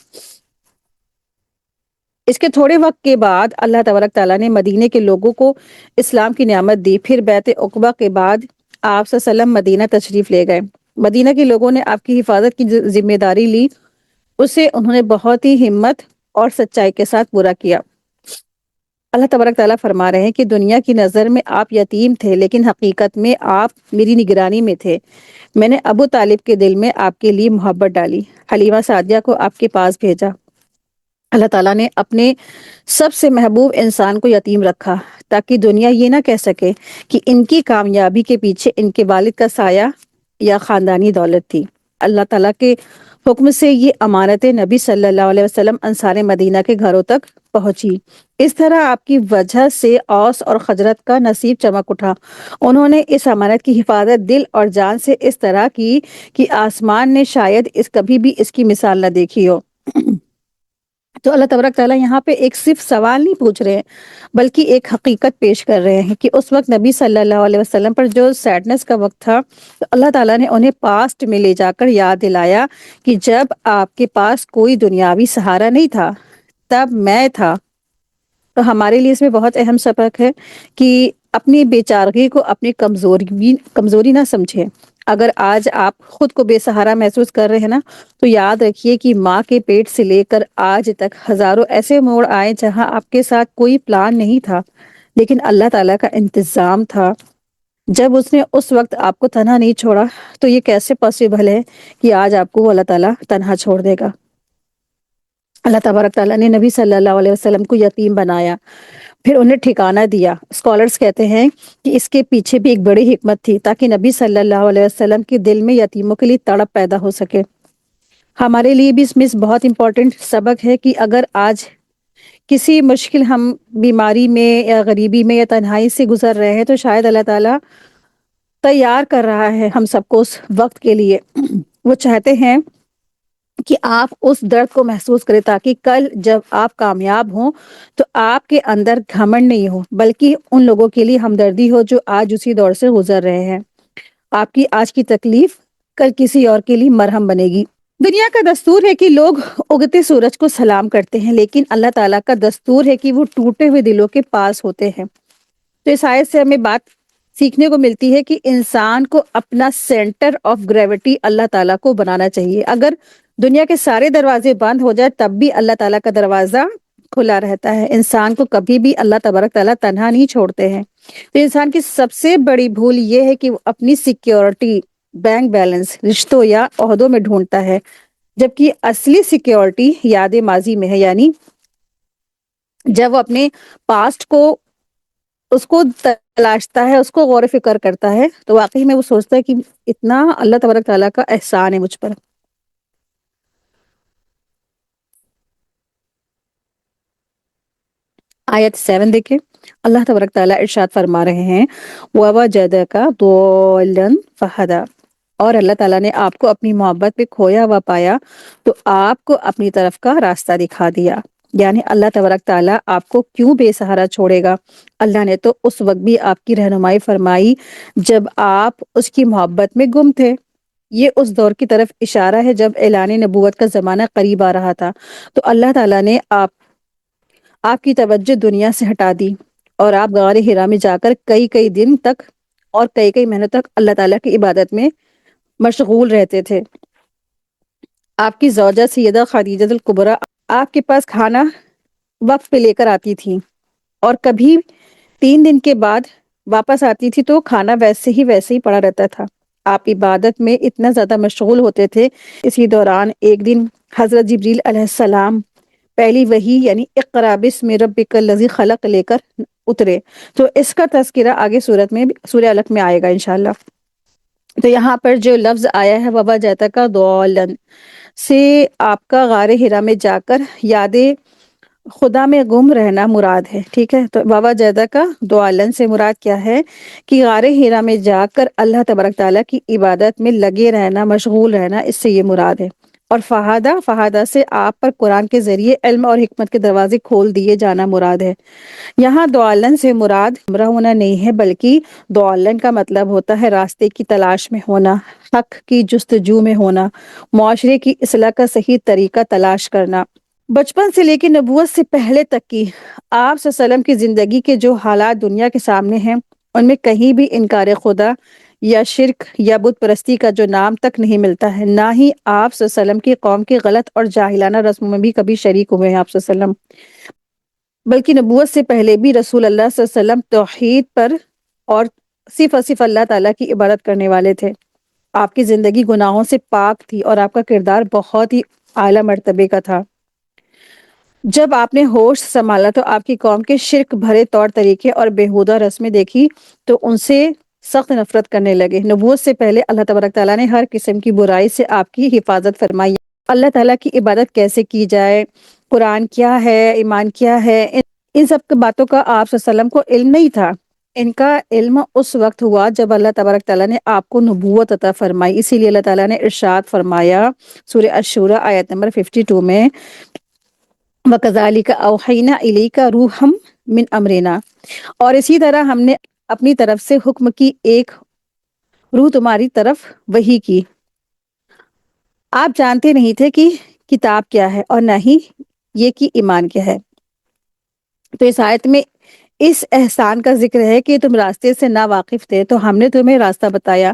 اس کے تھوڑے وقت کے بعد اللہ تبارک تعالیٰ نے مدینے کے لوگوں کو اسلام کی نعمت دی۔ پھر بیعت عقبہ کے بعد آپ صلی اللہ علیہ وسلم مدینہ تشریف لے گئے۔ مدینہ کے لوگوں نے آپ کی حفاظت کی ذمہ داری لی، اسے انہوں نے بہت ہی ہمت اور سچائی کے ساتھ پورا کیا۔ اللہ تبارک تعالیٰ فرما رہے ہیں کہ دنیا کی نظر میں آپ یتیم تھے، لیکن حقیقت میں آپ میری نگرانی میں تھے۔ میں نے ابو طالب کے دل میں آپ کے لیے محبت ڈالی، حلیمہ سعدیہ کو آپ کے پاس بھیجا۔ اللہ تعالیٰ نے اپنے سب سے محبوب انسان کو یتیم رکھا تاکہ دنیا یہ نہ کہہ سکے کہ ان کی کامیابی کے پیچھے ان کے والد کا سایہ یا خاندانی دولت تھی۔ اللہ تعالیٰ کے حکم سے یہ امانت نبی صلی اللہ علیہ وسلم انصار مدینہ کے گھروں تک پہنچی۔ اس طرح آپ کی وجہ سے اوس اور خزرج کا نصیب چمک اٹھا۔ انہوں نے اس امانت کی حفاظت دل اور جان سے اس طرح کی کہ آسمان نے شاید کبھی بھی اس کی مثال نہ دیکھی ہو۔ تو اللہ تبارک تعالیٰ یہاں پہ ایک صرف سوال نہیں پوچھ رہے ہیں بلکہ ایک حقیقت پیش کر رہے ہیں کہ اس وقت نبی صلی اللہ علیہ وسلم پر جو سیڈنس کا وقت تھا، تو اللہ تعالیٰ نے انہیں پاسٹ میں لے جا کر یاد دلایا کہ جب آپ کے پاس کوئی دنیاوی سہارا نہیں تھا تب میں تھا۔ تو ہمارے لیے اس میں بہت اہم سبق ہے کہ اپنی بیچارگی کو اپنی کمزوری نہ سمجھیں۔ اگر آج آپ خود کو بے سہارا محسوس کر رہے ہیں نا، تو یاد رکھیے کہ ماں کے پیٹ سے لے کر آج تک ہزاروں ایسے موڑ آئے جہاں آپ کے ساتھ کوئی پلان نہیں تھا، لیکن اللہ تعالیٰ کا انتظام تھا۔ جب اس نے اس وقت آپ کو تنہا نہیں چھوڑا تو یہ کیسے پاسبل ہے کہ آج آپ کو اللہ تعالیٰ تنہا چھوڑ دے گا۔ اللہ تبارک تعالیٰ نے نبی صلی اللہ علیہ وسلم کو یتیم بنایا، پھر انہیں ٹھکانہ دیا۔ اسکالرز کہتے ہیں کہ اس کے پیچھے بھی ایک بڑی حکمت تھی تاکہ نبی صلی اللہ علیہ وسلم کے دل میں یتیموں کے لیے تڑپ پیدا ہو سکے۔ ہمارے لیے بھی اس میں بہت امپورٹنٹ سبق ہے کہ اگر آج کسی مشکل ہم بیماری میں یا غریبی میں یا تنہائی سے گزر رہے ہیں تو شاید اللہ تعالیٰ تیار کر رہا ہے ہم سب کو اس وقت کے لیے۔ وہ چاہتے ہیں کہ آپ اس درد کو محسوس کریں تاکہ کل جب آپ کامیاب ہوں تو آپ کے اندر گھمنڈ نہیں ہو، بلکہ ان لوگوں کے لیے ہمدردی ہو جو آج اسی دور سے گزر رہے ہیں۔ آپ کی آج کی تکلیف کل کسی اور کے لیے مرہم بنے گی۔ دنیا کا دستور ہے کہ لوگ اگتے سورج کو سلام کرتے ہیں، لیکن اللہ تعالیٰ کا دستور ہے کہ وہ ٹوٹے ہوئے دلوں کے پاس ہوتے ہیں۔ تو اس آیت سے ہمیں بات سیکھنے کو ملتی ہے کہ انسان کو اپنا سینٹر آف گریوٹی اللہ تعالیٰ کو بنانا چاہیے۔ اگر دنیا کے سارے دروازے بند ہو جائے تب بھی اللہ تعالیٰ کا دروازہ کھلا رہتا ہے۔ انسان کو کبھی بھی اللہ تبارک تعالیٰ تنہا نہیں چھوڑتے ہیں۔ تو انسان کی سب سے بڑی بھول یہ ہے کہ وہ اپنی سیکیورٹی بینک بیلنس رشتوں یا عہدوں میں ڈھونڈتا ہے، جبکہ اصلی سیکیورٹی یاد ماضی میں ہے۔ یعنی جب وہ اپنے پاسٹ کو اس کو تلاشتا ہے، اس کو غور و فکر کرتا ہے، تو واقعی میں وہ سوچتا ہے کہ اتنا اللہ تبارک تعالیٰ کا احسان ہے مجھ پر۔ آیت 7 دیکھیں، اللہ تبارک تعالیٰ ارشاد فرما رہے ہیں وَوَجَدَكَ ضَالًّا فَهَدَىٰ۔ اور اللہ تعالیٰ نے آپ کو اپنی محبت پہ کھویا ہوا پایا تو آپ کو اپنی طرف کا راستہ دکھا دیا. یعنی اللہ تبارک تعالیٰ آپ کو کیوں بے سہارا چھوڑے گا؟ اللہ نے تو اس وقت بھی آپ کی رہنمائی فرمائی جب آپ اس کی محبت میں گم تھے. یہ اس دور کی طرف اشارہ ہے جب اعلان نبوت کا زمانہ قریب آ رہا تھا، تو اللہ تعالیٰ نے آپ کی توجہ دنیا سے ہٹا دی اور آپ غار حرا میں جا کر کئی دن تک اور کئی مہینوں تک اللہ تعالیٰ کی عبادت میں مشغول رہتے تھے. آپ کی زوجہ سیدہ خدیجہ الکبریٰ آپ کے پاس کھانا وقت پہ لے کر آتی تھی اور کبھی 3 دن کے بعد واپس آتی تھی تو کھانا ویسے ہی پڑا رہتا تھا. آپ عبادت میں اتنا زیادہ مشغول ہوتے تھے. اسی دوران ایک دن حضرت جبریل علیہ السلام پہلی وحی یعنی اقرأ باسم ربک الذی خلق لے کر اترے. تو اس کا تذکرہ آگے سورہ علق میں آئے گا انشاءاللہ. تو یہاں پر جو لفظ آیا ہے ووجدک ضالا سے آپ کا غار حرا میں جا کر یاد خدا میں گم رہنا مراد ہے. ٹھیک ہے، تو ووجدک ضالا سے مراد کیا ہے کہ غار حرا میں جا کر اللہ تبارک تعالیٰ کی عبادت میں لگے رہنا، مشغول رہنا، اس سے یہ مراد ہے. اور فہادہ سے آپ پر قرآن کے ذریعے علم اور حکمت کے دروازے کھول دیے جانا مراد ہے. یہاں ضالن سے مراد گمراہ ہونا نہیں ہے، بلکہ ضالن کا مطلب ہوتا ہے راستے کی تلاش میں ہونا، حق کی جستجو میں ہونا، معاشرے کی اصلاح کا صحیح طریقہ تلاش کرنا. بچپن سے لے کے نبوت سے پہلے تک کی آپ صلی اللہ علیہ وسلم کی زندگی کے جو حالات دنیا کے سامنے ہیں ان میں کہیں بھی انکار خدا یا شرک یا بت پرستی کا جو نام تک نہیں ملتا ہے. نہ ہی آپ صلی اللہ علیہ وسلم کی قوم کی غلط اور جاہلانہ رسموں میں بھی کبھی شریک ہوئے ہیں آپ صلی اللہ علیہ وسلم، بلکہ نبوت سے پہلے بھی رسول اللہ صلی اللہ علیہ وسلم توحید پر اور صرف اللہ تعالیٰ کی عبادت کرنے والے تھے. آپ کی زندگی گناہوں سے پاک تھی اور آپ کا کردار بہت ہی اعلیٰ مرتبے کا تھا. جب آپ نے ہوش سنبھالا تو آپ کی قوم کے شرک بھرے طور طریقے اور بیہودہ رسمیں دیکھی تو ان سے سخت نفرت کرنے لگے. نبوت سے پہلے اللہ تبارک تعالیٰ نے ہر قسم کی برائی سے آپ کی حفاظت فرمائی. اللہ تعالیٰ کی عبادت کیسے کی جائے، قرآن کیا ہے، ایمان کیا ہے، ان سب باتوں کا آپ صلی اللہ علیہ وسلم کو علم نہیں تھا. ان کا علم اس وقت ہوا جب اللہ تبارک تعالیٰ نے آپ کو نبوت عطا فرمائی. اسی لیے اللہ تعالیٰ نے ارشاد فرمایا سورہ الشورى آیت نمبر 52 میں وَكَذَلِكَ أَوْحَيْنَا إِلَيْكَ رُوحًا مِّنْ أَمْرِنَا، اور اسی طرح ہم نے اپنی طرف سے حکم کی ایک روح تمہاری طرف وحی کی. آپ جانتے نہیں تھے کہ کتاب کیا ہے اور نہ ہی یہ کہ ایمان کیا ہے. تو اس آیت میں اس احسان کا ذکر ہے کہ تم راستے سے نا واقف تھے تو ہم نے تمہیں راستہ بتایا.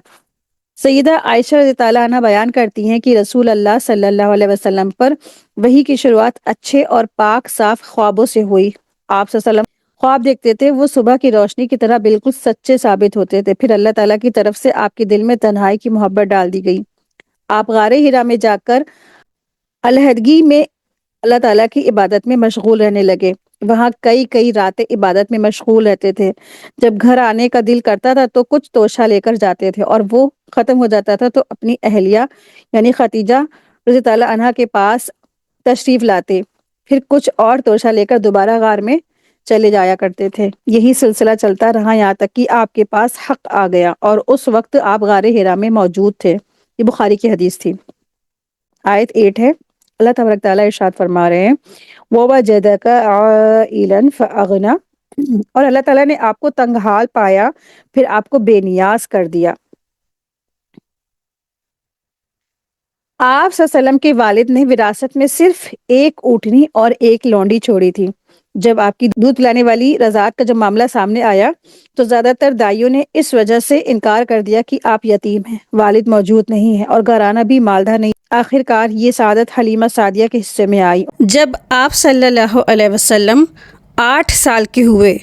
سیدہ عائشہ رضی اللہ عنہا بیان کرتی ہیں کہ رسول اللہ صلی اللہ علیہ وسلم پر وحی کی شروعات اچھے اور پاک صاف خوابوں سے ہوئی. آپ صلی اللہ علیہ وسلم خواب دیکھتے تھے، وہ صبح کی روشنی کی طرح بالکل سچے ثابت ہوتے تھے. پھر اللہ تعالیٰ کی طرف سے آپ کے دل میں تنہائی کی محبت ڈال دی گئی. آپ غار حرا میں جا کر علیحدگی میں اللہ تعالیٰ کی عبادت میں مشغول رہنے لگے. وہاں کئی راتیں عبادت میں مشغول رہتے تھے. جب گھر آنے کا دل کرتا تھا تو کچھ توشہ لے کر جاتے تھے اور وہ ختم ہو جاتا تھا تو اپنی اہلیہ یعنی خدیجہ رضی اللہ عنہا کے پاس تشریف لاتے، پھر کچھ اور توشہ لے کر دوبارہ غار میں چلے جایا کرتے تھے. یہی سلسلہ چلتا رہا یہاں تک کہ آپ کے پاس حق آ گیا اور اس وقت آپ غار حرا میں موجود تھے. یہ بخاری کی حدیث تھی. آیت 8 ہے. اللہ تبارک تعالیٰ ارشاد فرما رہے ہیں وَوَجَدَكَ عَائِلًا فَأَغْنَى، اور اللہ تعالیٰ نے آپ کو تنگ حال پایا پھر آپ کو بے نیاز کر دیا. آپ صلی اللہ علیہ وسلم کے والد نے وراثت میں صرف ایک اونٹنی اور ایک لونڈی چھوڑی تھی. جب آپ کی دودھ پلانے والی رضاعت کا جب معاملہ سامنے آیا تو زیادہ تر دائیوں نے اس وجہ سے انکار کر دیا کہ آپ یتیم ہیں، والد موجود نہیں ہے اور گھرانہ بھی مالدار نہیں. آخر کار یہ سعادت حلیمہ سعدیہ کے حصے میں آئی. جب آپ صلی اللہ علیہ وسلم 8 سال کے ہوئے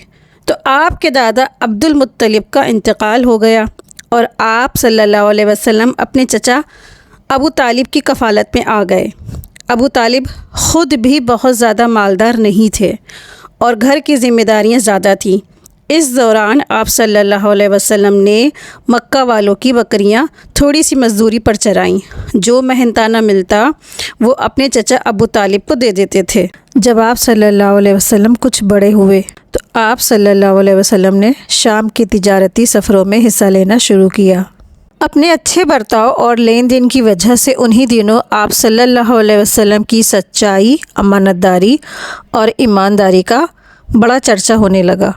تو آپ کے دادا عبد المطلب کا انتقال ہو گیا اور آپ صلی اللہ علیہ وسلم اپنے چچا ابو طالب کی کفالت میں آ گئے. ابو طالب خود بھی بہت زیادہ مالدار نہیں تھے اور گھر کی ذمہ داریاں زیادہ تھیں. اس دوران آپ صلی اللہ علیہ وسلم نے مکہ والوں کی بکریاں تھوڑی سی مزدوری پر چرائیں. جو محنتانہ ملتا وہ اپنے چچا ابو طالب کو دے دیتے تھے. جب آپ صلی اللہ علیہ وسلم کچھ بڑے ہوئے تو آپ صلی اللہ علیہ وسلم نے شام کی تجارتی سفروں میں حصہ لینا شروع کیا. اپنے اچھے برتاؤ اور لین دین کی وجہ سے انہی دنوں آپ صلی اللہ علیہ وسلم کی سچائی، امانت داری اور ایمانداری کا بڑا چرچا ہونے لگا۔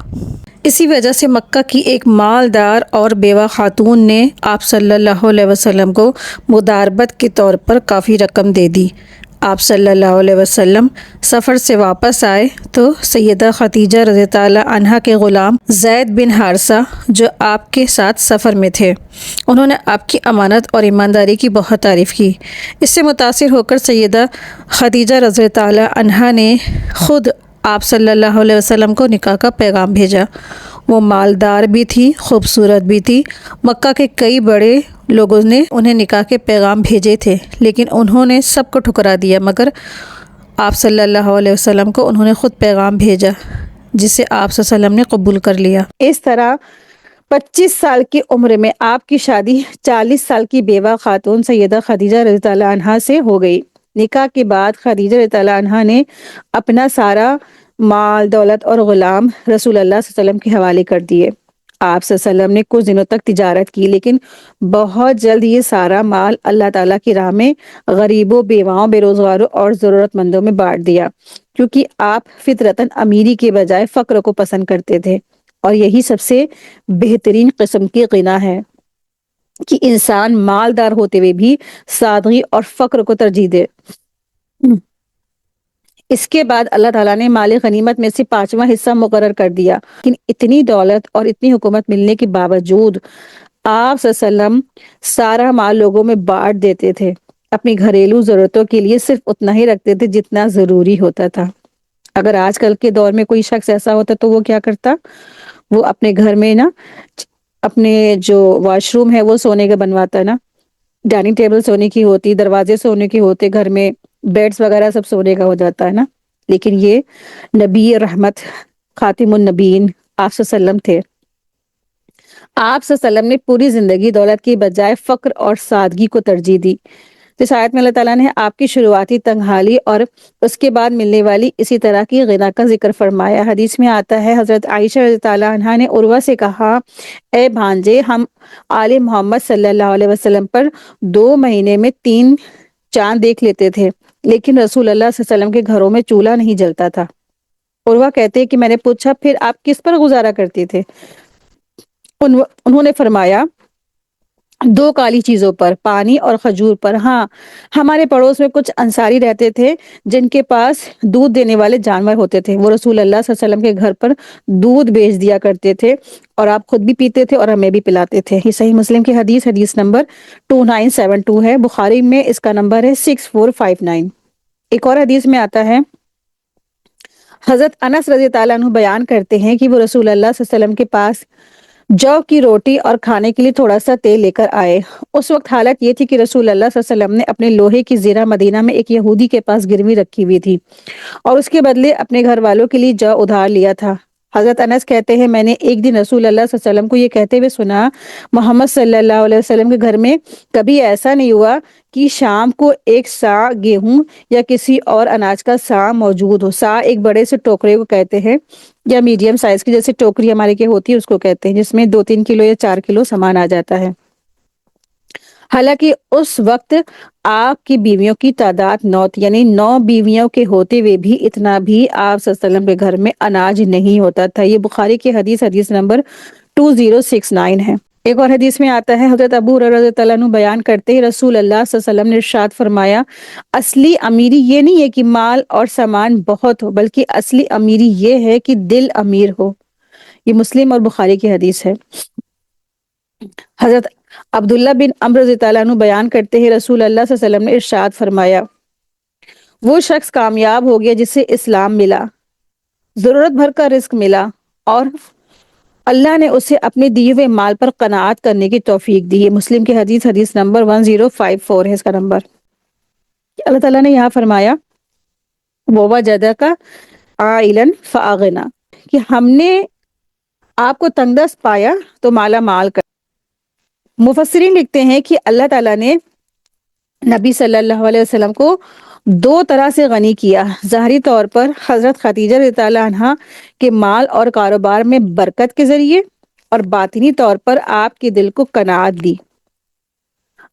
اسی وجہ سے مکہ کی ایک مالدار اور بیوہ خاتون نے آپ صلی اللہ علیہ وسلم کو مداربت کے طور پر کافی رقم دے دی۔ آپ صلی اللہ علیہ وسلم سفر سے واپس آئے تو سیدہ خدیجہ رضی اللہ عنہا کے غلام زید بن حارثہ جو آپ کے ساتھ سفر میں تھے، انہوں نے آپ کی امانت اور ایمانداری کی بہت تعریف کی۔ اس سے متاثر ہو کر سیدہ خدیجہ رضی اللہ عنہا نے خود آپ صلی اللہ علیہ وسلم کو نکاح کا پیغام بھیجا۔ وہ مالدار بھی تھی، خوبصورت بھی تھی۔ مکہ کے کئی بڑے لوگوں نے انہیں نکاح کے پیغام بھیجے تھے، لیکن انہوں نے سب کو ٹھکرا دیا، مگر آپ صلی اللہ علیہ وسلم کو انہوں نے خود پیغام بھیجا، جسے آپ صلی اللہ علیہ وسلم نے قبول کر لیا۔ اس طرح 25 سال کی عمر میں آپ کی شادی 40 سال کی بیوہ خاتون سیدہ خدیجہ رضی اللہ عنہا سے ہو گئی۔ نکاح کے بعد خدیجہ رضی اللہ عنہا نے اپنا سارا مال، دولت اور غلام رسول اللہ صلی اللہ علیہ وسلم کے حوالے کر دیے۔ آپ صلی اللہ علیہ وسلم نے کچھ دنوں تک تجارت کی، لیکن بہت جلد یہ سارا مال اللہ تعالیٰ کی راہ میں غریبوں، بیواؤں، بے روزگاروں اور ضرورت مندوں میں بانٹ دیا، کیونکہ آپ فطرتاً امیری کے بجائے فقر کو پسند کرتے تھے، اور یہی سب سے بہترین قسم کی غنا ہے کہ انسان مالدار ہوتے ہوئے بھی سادگی اور فقر کو ترجیح دے۔ اس کے بعد اللہ تعالیٰ نے مال غنیمت میں سے 5واں حصہ مقرر کر دیا، لیکن اتنی دولت اور اتنی حکومت ملنے کے باوجود آپ صلی اللہ علیہ وسلم سارا مال لوگوں میں بانٹ دیتے تھے۔ اپنی گھریلو ضرورتوں کے لیے صرف اتنا ہی رکھتے تھے جتنا ضروری ہوتا تھا۔ اگر آج کل کے دور میں کوئی شخص ایسا ہوتا تو وہ کیا کرتا؟ وہ اپنے گھر میں نا اپنے جو واش روم ہے وہ سونے کا بنواتا ہے نا، ڈائننگ ٹیبل سونے کی ہوتی، دروازے سونے کے ہوتے، گھر میں بیڈز وغیرہ سب سونے کا ہو جاتا ہے نا۔ لیکن یہ نبی رحمت، خاتم النبیین آپ صلی اللہ علیہ وسلم تھے۔ آپ صلی اللہ علیہ وسلم نے پوری زندگی دولت کی بجائے فقر اور سادگی کو ترجیح دی۔ اس آیت میں اللہ تعالیٰ نے آپ کی شروعاتی تنگ حالی اور اس کے بعد ملنے والی اسی طرح کی غنا کا ذکر فرمایا۔ حدیث میں آتا ہے، حضرت عائشہ رضی اللہ عنہا نے عروہ سے کہا، اے بھانجے، ہم آل محمد صلی اللہ علیہ وسلم پر 2 مہینے میں 3 چاند دیکھ لیتے تھے، لیکن رسول اللہ صلی اللہ علیہ وسلم کے گھروں میں چولہا نہیں جلتا تھا۔ عروہ کہتے ہیں کہ میں نے پوچھا، پھر آپ کس پر گزارا کرتے تھے؟ انہوں نے فرمایا، 2 کالی چیزوں پر، پانی اور کھجور پر۔ ہاں، ہمارے پڑوس میں کچھ انصاری رہتے تھے جن کے پاس دودھ دینے والے جانور ہوتے تھے، وہ رسول اللہ صلی اللہ علیہ وسلم کے گھر پر دودھ بیچ دیا کرتے تھے، اور آپ خود بھی پیتے تھے اور ہمیں بھی پلاتے تھے۔ یہ صحیح مسلم کی حدیث نمبر 2972 ہے، بخاری میں اس کا نمبر ہے 6459۔ ایک اور حدیث میں آتا ہے، حضرت انس رضی اللہ عنہ بیان کرتے ہیں کہ وہ رسول اللہ صلی اللہ علیہ وسلم کے پاس جو کی روٹی اور کھانے کے لیے تھوڑا سا تیل لے کر آئے۔ اس وقت حالت یہ تھی کہ رسول اللہ صلی اللہ علیہ وسلم نے اپنے لوہے کی زیرہ مدینہ میں ایک یہودی کے پاس گروی رکھی ہوئی تھی، اور اس کے بدلے اپنے گھر والوں کے لیے جو ادھار لیا تھا۔ حضرت انس کہتے ہیں، میں نے ایک دن رسول اللہ صلی اللہ علیہ وسلم کو یہ کہتے ہوئے سنا، محمد صلی اللہ علیہ وسلم کے گھر میں کبھی ایسا نہیں ہوا کہ شام کو 1 صاع گیہوں یا کسی اور اناج کا صاع موجود ہو۔ صاع ایک بڑے سے ٹوکرے کو کہتے ہیں، یا میڈیم سائز کی جیسے ٹوکری ہمارے کے ہوتی ہے اس کو کہتے ہیں، جس میں 2-3 کلو یا 4 کلو سامان آ جاتا ہے۔ حالانکہ اس وقت آپ کی بیویوں کی تعداد 9 تھی، یعنی 9 بیویوں کے ہوتے ہوئے بھی اتنا بھی آپ صلی اللہ علیہ وسلم کے گھر میں اناج نہیں ہوتا تھا۔ یہ بخاری کی حدیث نمبر 2069 ہے۔ ایک اور حدیث میں آتا ہے، حضرت ابو ہریرہ رضی اللہ عنہ بیان کرتے ہیں، رسول اللہ صلی اللہ علیہ وسلم نے ارشاد فرمایا، اصلی امیری یہ نہیں ہے کہ مال اور سامان بہت ہو، بلکہ اصلی امیری یہ ہے کہ دل امیر ہو۔ یہ مسلم اور بخاری کی حدیث ہے۔ حضرت عبداللہ بن عمرو رضی اللہ عنہ بیان کرتے ہیں، رسول اللہ صلی اللہ علیہ وسلم نے ارشاد فرمایا، وہ شخص کامیاب ہو گیا جسے اسلام ملا، ضرورت بھر کا رزق ملا، اور اللہ نے اسے اپنے دیے ہوئے مال پر قناعت کرنے کی توفیق دی ہے۔ مسلم کی حدیث نمبر 1054 ہے اس کا نمبر۔ اللہ تعالیٰ نے یہاں فرمایا، وَوَجَدَكَ عَائِلًا فَأَغْنَىٰ، کہ ہم نے آپ کو تنگ دست پایا تو مالا مال کر۔ مفسرین لکھتے ہیں کہ اللہ تعالیٰ نے نبی صلی اللہ علیہ وسلم کو 2 طرح سے غنی کیا۔ ظاہری طور پر حضرت خدیجہ رضی اللہ عنہا کے مال اور کاروبار میں برکت کے ذریعے، اور باطنی طور پر آپ کے دل کو قناعت دی۔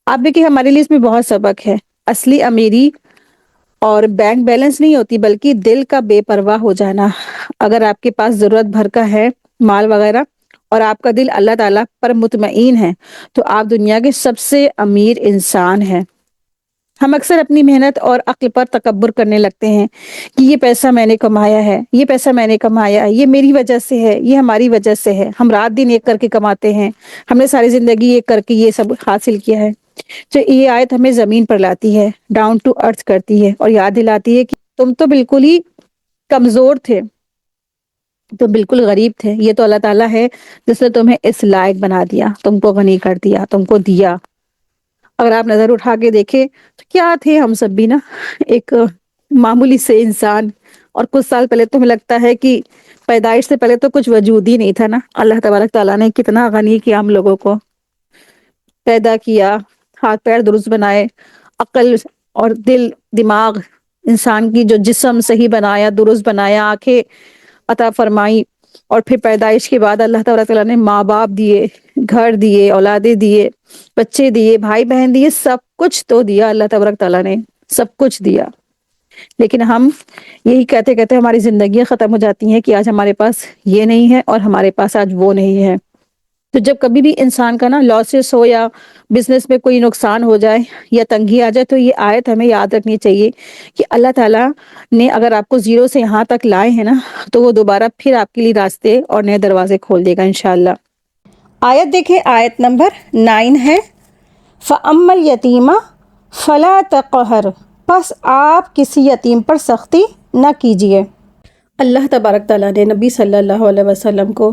آپ دیکھیے ہمارے لیے اس میں بہت سبق ہے. اصلی امیری اور بینک بیلنس نہیں ہوتی بلکہ دل کا بے پرواہ ہو جانا. اگر آپ کے پاس ضرورت بھر کا ہے مال وغیرہ اور آپ کا دل اللہ تعالیٰ پر مطمئن ہے تو آپ دنیا کے سب سے امیر انسان ہیں. ہم اکثر اپنی محنت اور عقل پر تکبر کرنے لگتے ہیں کہ یہ پیسہ میں نے کمایا ہے، یہ پیسہ میں نے کمایا ہے، یہ میری وجہ سے ہے، یہ ہماری وجہ سے ہے. ہم رات دن ایک کر کے کماتے ہیں، ہم نے ساری زندگی ایک کر کے یہ سب حاصل کیا ہے. تو یہ آیت ہمیں زمین پر لاتی ہے، ڈاؤن ٹو ارتھ کرتی ہے اور یاد دلاتی ہے کہ تم تو بالکل ہی کمزور تھے، تو بالکل غریب تھے. یہ تو اللہ تعالیٰ ہے جس نے تمہیں اس لائق بنا دیا، تم کو غنی کر دیا، تم کو دیا. اگر آپ نظر اٹھا کے دیکھیں تو کیا تھے ہم سب بھی نا، ایک معمولی سے انسان. اور کچھ سال پہلے تو ہمیں لگتا ہے کہ پیدائش سے پہلے تو کچھ وجود ہی نہیں تھا نا. اللہ تبارک تعالیٰ نے کتنا غنی کیا ہم لوگوں کو، پیدا کیا، ہاتھ پیر درست بنائے، عقل اور دل دماغ انسان کی جو جسم صحیح بنایا، درست بنایا، آنکھیں عطا فرمائی. اور پھر پیدائش کے بعد اللہ تبارک تعالیٰ نے ماں باپ دیے، گھر دیے، اولادیں دیے، بچے دیے، بھائی بہن دیے، سب کچھ تو دیا اللہ تبارک تعالیٰ نے، سب کچھ دیا. لیکن ہم یہی کہتے کہتے ہماری زندگیاں ختم ہو جاتی ہیں کہ آج ہمارے پاس یہ نہیں ہے اور ہمارے پاس آج وہ نہیں ہے. تو جب کبھی بھی انسان کا نا لاسز ہو یا بزنس میں کوئی نقصان ہو جائے یا تنگی آ جائے تو یہ آیت ہمیں یاد رکھنی چاہیے کہ اللہ تعالیٰ نے اگر آپ کو زیرو سے یہاں تک لائے ہیں نا تو وہ دوبارہ پھر آپ کے لیے راستے اور نئے دروازے کھول دے گا انشاءاللہ. آیت دیکھیں، آیت نمبر 9 ہے، فَأَمَّا الْيَتِيمَ فَلَا تَقْهَرْ، پس آپ کسی یتیم پر سختی نہ کیجیے. اللہ تبارک تعالیٰ نے نبی صلی اللہ علیہ وسلم کو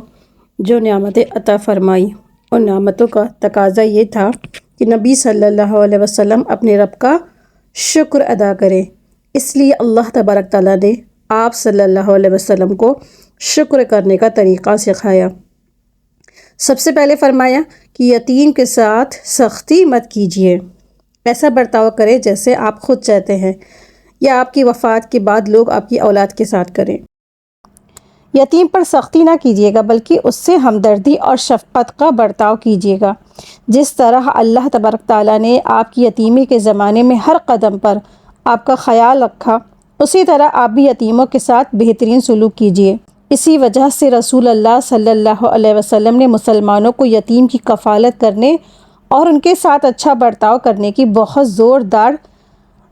جو نعمتیں عطا فرمائی، ان نعمتوں کا تقاضا یہ تھا کہ نبی صلی اللہ علیہ وسلم اپنے رب کا شکر ادا کریں. اس لیے اللہ تبارک تعالیٰ نے آپ صلی اللہ علیہ وسلم کو شکر کرنے کا طریقہ سکھایا. سب سے پہلے فرمایا کہ یتیم کے ساتھ سختی مت کیجیے، ایسا برتاؤ کریں جیسے آپ خود چاہتے ہیں یا آپ کی وفات کے بعد لوگ آپ کی اولاد کے ساتھ کریں. یتیم پر سختی نہ کیجیے گا بلکہ اس سے ہمدردی اور شفقت کا برتاؤ کیجیے گا. جس طرح اللہ تبارک تعالیٰ نے آپ کی یتیمی کے زمانے میں ہر قدم پر آپ کا خیال رکھا، اسی طرح آپ بھی یتیموں کے ساتھ بہترین سلوک کیجیے. اسی وجہ سے رسول اللہ صلی اللہ علیہ وسلم نے مسلمانوں کو یتیم کی کفالت کرنے اور ان کے ساتھ اچھا برتاؤ کرنے کی بہت زوردار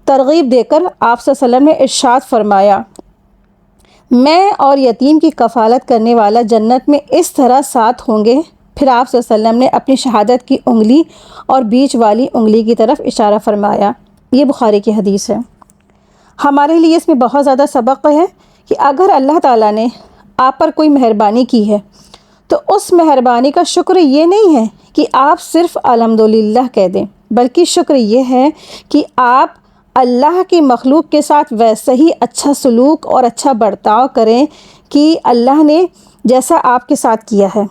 ترغیب دے کر آپ صلی اللہ علیہ وسلم نے ارشاد فرمایا، میں اور یتیم کی کفالت کرنے والا جنت میں اس طرح ساتھ ہوں گے. پھر آپ صلی اللہ علیہ وسلم نے اپنی شہادت کی انگلی اور بیچ والی انگلی کی طرف اشارہ فرمایا. یہ بخاری کی حدیث ہے. ہمارے لیے اس میں بہت زیادہ سبق ہے کہ اگر اللہ تعالیٰ نے آپ پر کوئی مہربانی کی ہے تو اس مہربانی کا شکر یہ نہیں ہے کہ آپ صرف الحمدللہ کہہ دیں، بلکہ شکر یہ ہے کہ آپ اللہ کی مخلوق کے ساتھ ویسے ہی اچھا سلوک اور اچھا برتاؤ کریں کہ اللہ نے جیسا آپ کے ساتھ کیا ہے.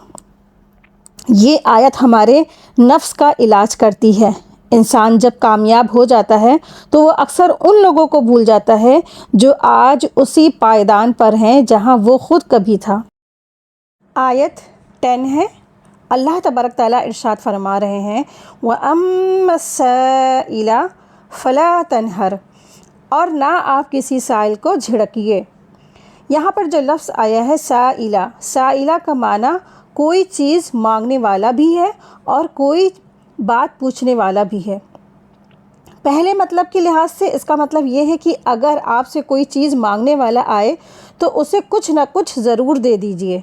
یہ آیت ہمارے نفس کا علاج کرتی ہے. انسان جب کامیاب ہو جاتا ہے تو وہ اکثر ان لوگوں کو بھول جاتا ہے جو آج اسی پائیدان پر ہیں جہاں وہ خود کبھی تھا. آیت 10 ہے، اللہ تبارک تعالیٰ ارشاد فرما رہے ہیں، وَأَمَّا السَّائِلَ فَلَا تَنْهَرْ، اور نہ آپ کسی سائل کو جھڑکیے. یہاں پر جو لفظ آیا ہے سائلہ، سائلہ کا معنی کوئی چیز مانگنے والا بھی ہے اور کوئی بات پوچھنے والا بھی ہے. پہلے مطلب کے لحاظ سے اس کا مطلب یہ ہے کہ اگر آپ سے کوئی چیز مانگنے والا آئے تو اسے کچھ نہ کچھ ضرور دے دیجئے،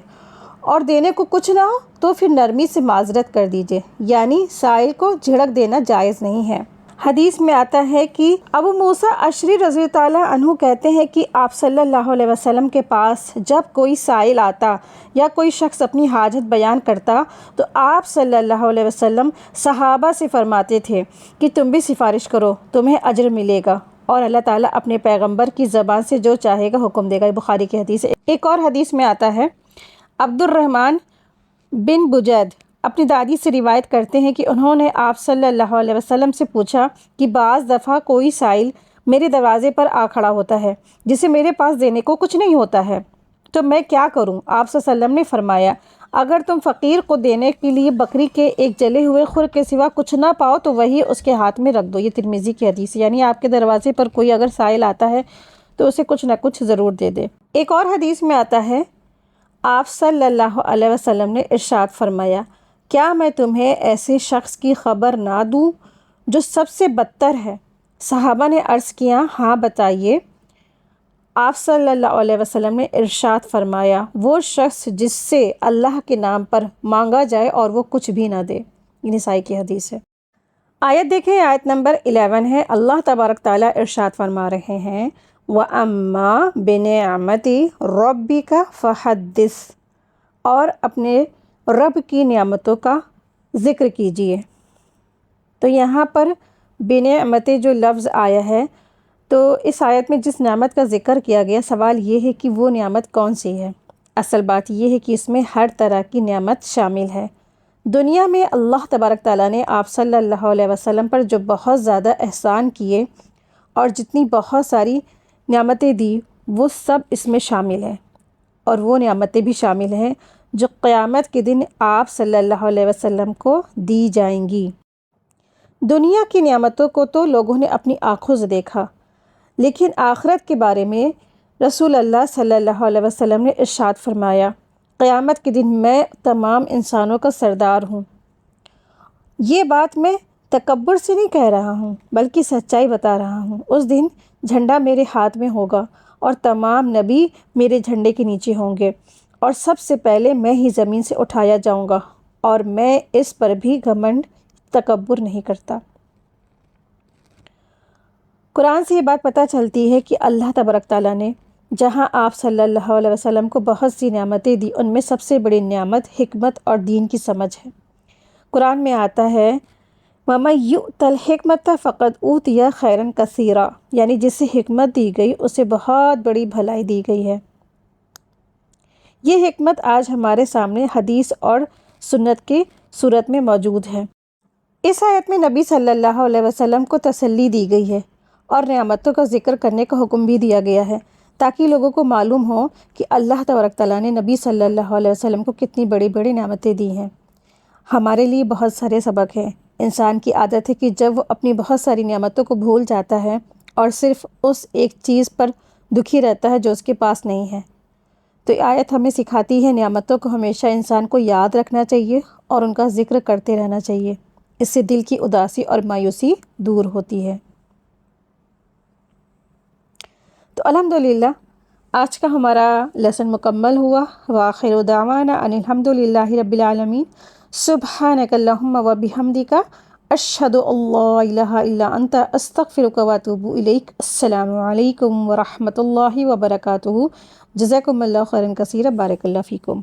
اور دینے کو کچھ نہ ہو تو پھر نرمی سے معذرت کر دیجئے، یعنی سائل کو جھڑک دینا جائز نہیں ہے. حدیث میں آتا ہے کہ ابو موسیٰ اشعری رضی اللہ عنہ کہتے ہیں کہ آپ صلی اللہ علیہ وسلم کے پاس جب کوئی سائل آتا یا کوئی شخص اپنی حاجت بیان کرتا تو آپ صلی اللہ علیہ وسلم صحابہ سے فرماتے تھے کہ تم بھی سفارش کرو، تمہیں اجر ملے گا، اور اللہ تعالیٰ اپنے پیغمبر کی زبان سے جو چاہے گا حکم دے گا. بخاری کی حدیث ہے. ایک اور حدیث میں آتا ہے، عبد الرحمن بن بجید اپنی دادی سے روایت کرتے ہیں کہ انہوں نے آپ صلی اللہ علیہ وسلم سے پوچھا کہ بعض دفعہ کوئی سائل میرے دروازے پر آ کھڑا ہوتا ہے جسے میرے پاس دینے کو کچھ نہیں ہوتا ہے، تو میں کیا کروں؟ آپ صلی اللہ علیہ وسلم نے فرمایا، اگر تم فقیر کو دینے کے لیے بکری کے ایک جلے ہوئے خر کے سوا کچھ نہ پاؤ تو وہی اس کے ہاتھ میں رکھ دو۔ یہ ترمذی کی حدیث ہے، یعنی آپ کے دروازے پر کوئی اگر سائل آتا ہے تو اسے کچھ نہ کچھ ضرور دے دے۔ ایک اور حدیث میں آتا ہے، آپ صلی اللہ علیہ وسلم نے ارشاد فرمایا، کیا میں تمہیں ایسے شخص کی خبر نہ دوں جو سب سے بدتر ہے؟ صحابہ نے عرض کیا، ہاں بتائیے۔ آپ صلی اللہ علیہ وسلم نے ارشاد فرمایا، وہ شخص جس سے اللہ کے نام پر مانگا جائے اور وہ کچھ بھی نہ دے۔ یہ نسائی کی حدیث ہے۔ آیت دیکھیں، آیت نمبر 11 ہے۔ اللہ تبارک تعالیٰ ارشاد فرما رہے ہیں، وَأَمَّا بِنِعْمَتِ رَبِّكَ فَحَدِّثْ، اور اپنے رب کی نعمتوں کا ذکر کیجیے۔ تو یہاں پر بنعمت جو لفظ آیا ہے، تو اس آیت میں جس نعمت کا ذکر کیا گیا، سوال یہ ہے کہ وہ نعمت کون سی ہے؟ اصل بات یہ ہے کہ اس میں ہر طرح کی نعمت شامل ہے۔ دنیا میں اللہ تبارک تعالیٰ نے آپ صلی اللہ علیہ وسلم پر جو بہت زیادہ احسان کیے اور جتنی بہت ساری نعمتیں دی، وہ سب اس میں شامل ہیں، اور وہ نعمتیں بھی شامل ہیں جو قیامت کے دن آپ صلی اللہ علیہ وسلم کو دی جائیں گی۔ دنیا کی نعمتوں کو تو لوگوں نے اپنی آنکھوں سے دیکھا، لیکن آخرت کے بارے میں رسول اللہ صلی اللہ علیہ وسلم نے ارشاد فرمایا، قیامت کے دن میں تمام انسانوں کا سردار ہوں۔ یہ بات میں تکبر سے نہیں کہہ رہا ہوں، بلکہ سچائی بتا رہا ہوں۔ اس دن جھنڈا میرے ہاتھ میں ہوگا اور تمام نبی میرے جھنڈے کے نیچے ہوں گے، اور سب سے پہلے میں ہی زمین سے اٹھایا جاؤں گا، اور میں اس پر بھی گھمنڈ تکبر نہیں کرتا۔ قرآن سے یہ بات پتہ چلتی ہے کہ اللہ تبارک تعالیٰ نے جہاں آپ صلی اللہ علیہ وسلم کو بہت سی نعمتیں دی، ان میں سب سے بڑی نعمت حکمت اور دین کی سمجھ ہے۔ قرآن میں آتا ہے، وَمَن يُؤْتَ الْحِكْمَةَ فَقَدْ أُوتِيَ خَيْرًا كَثِيرًا، یعنی جسے حکمت دی گئی اسے بہت بڑی بھلائی دی گئی ہے۔ یہ حکمت آج ہمارے سامنے حدیث اور سنت کی صورت میں موجود ہے۔ اس آیت میں نبی صلی اللہ علیہ وسلم کو تسلی دی گئی ہے اور نعمتوں کا ذکر کرنے کا حکم بھی دیا گیا ہے، تاکہ لوگوں کو معلوم ہو کہ اللہ تبارک تعالیٰ نے نبی صلی اللہ علیہ وسلم کو کتنی بڑی بڑی نعمتیں دی ہیں۔ ہمارے لیے بہت سارے سبق ہیں۔ انسان کی عادت ہے کہ جب وہ اپنی بہت ساری نعمتوں کو بھول جاتا ہے اور صرف اس ایک چیز پر دکھی رہتا ہے جو اس کے پاس نہیں ہے، تو یہ آیت ہمیں سکھاتی ہے نعمتوں کو ہمیشہ انسان کو یاد رکھنا چاہیے اور ان کا ذکر کرتے رہنا چاہیے۔ اس سے دل کی اداسی اور مایوسی دور ہوتی ہے۔ تو الحمدللہ آج کا ہمارا لیسن مکمل ہوا۔ وآخر دعوانا ان الحمد للہ رب العالمین۔ سبحانک اللہم و بحمدک، اشہد ان لا الہ الا انت، استغفرک و اتوب الیک۔ السلام علیکم ورحمۃ اللہ وبرکاتہ۔ جزاکم اللہ خیرا کثیرا، بارک اللہ فیکم۔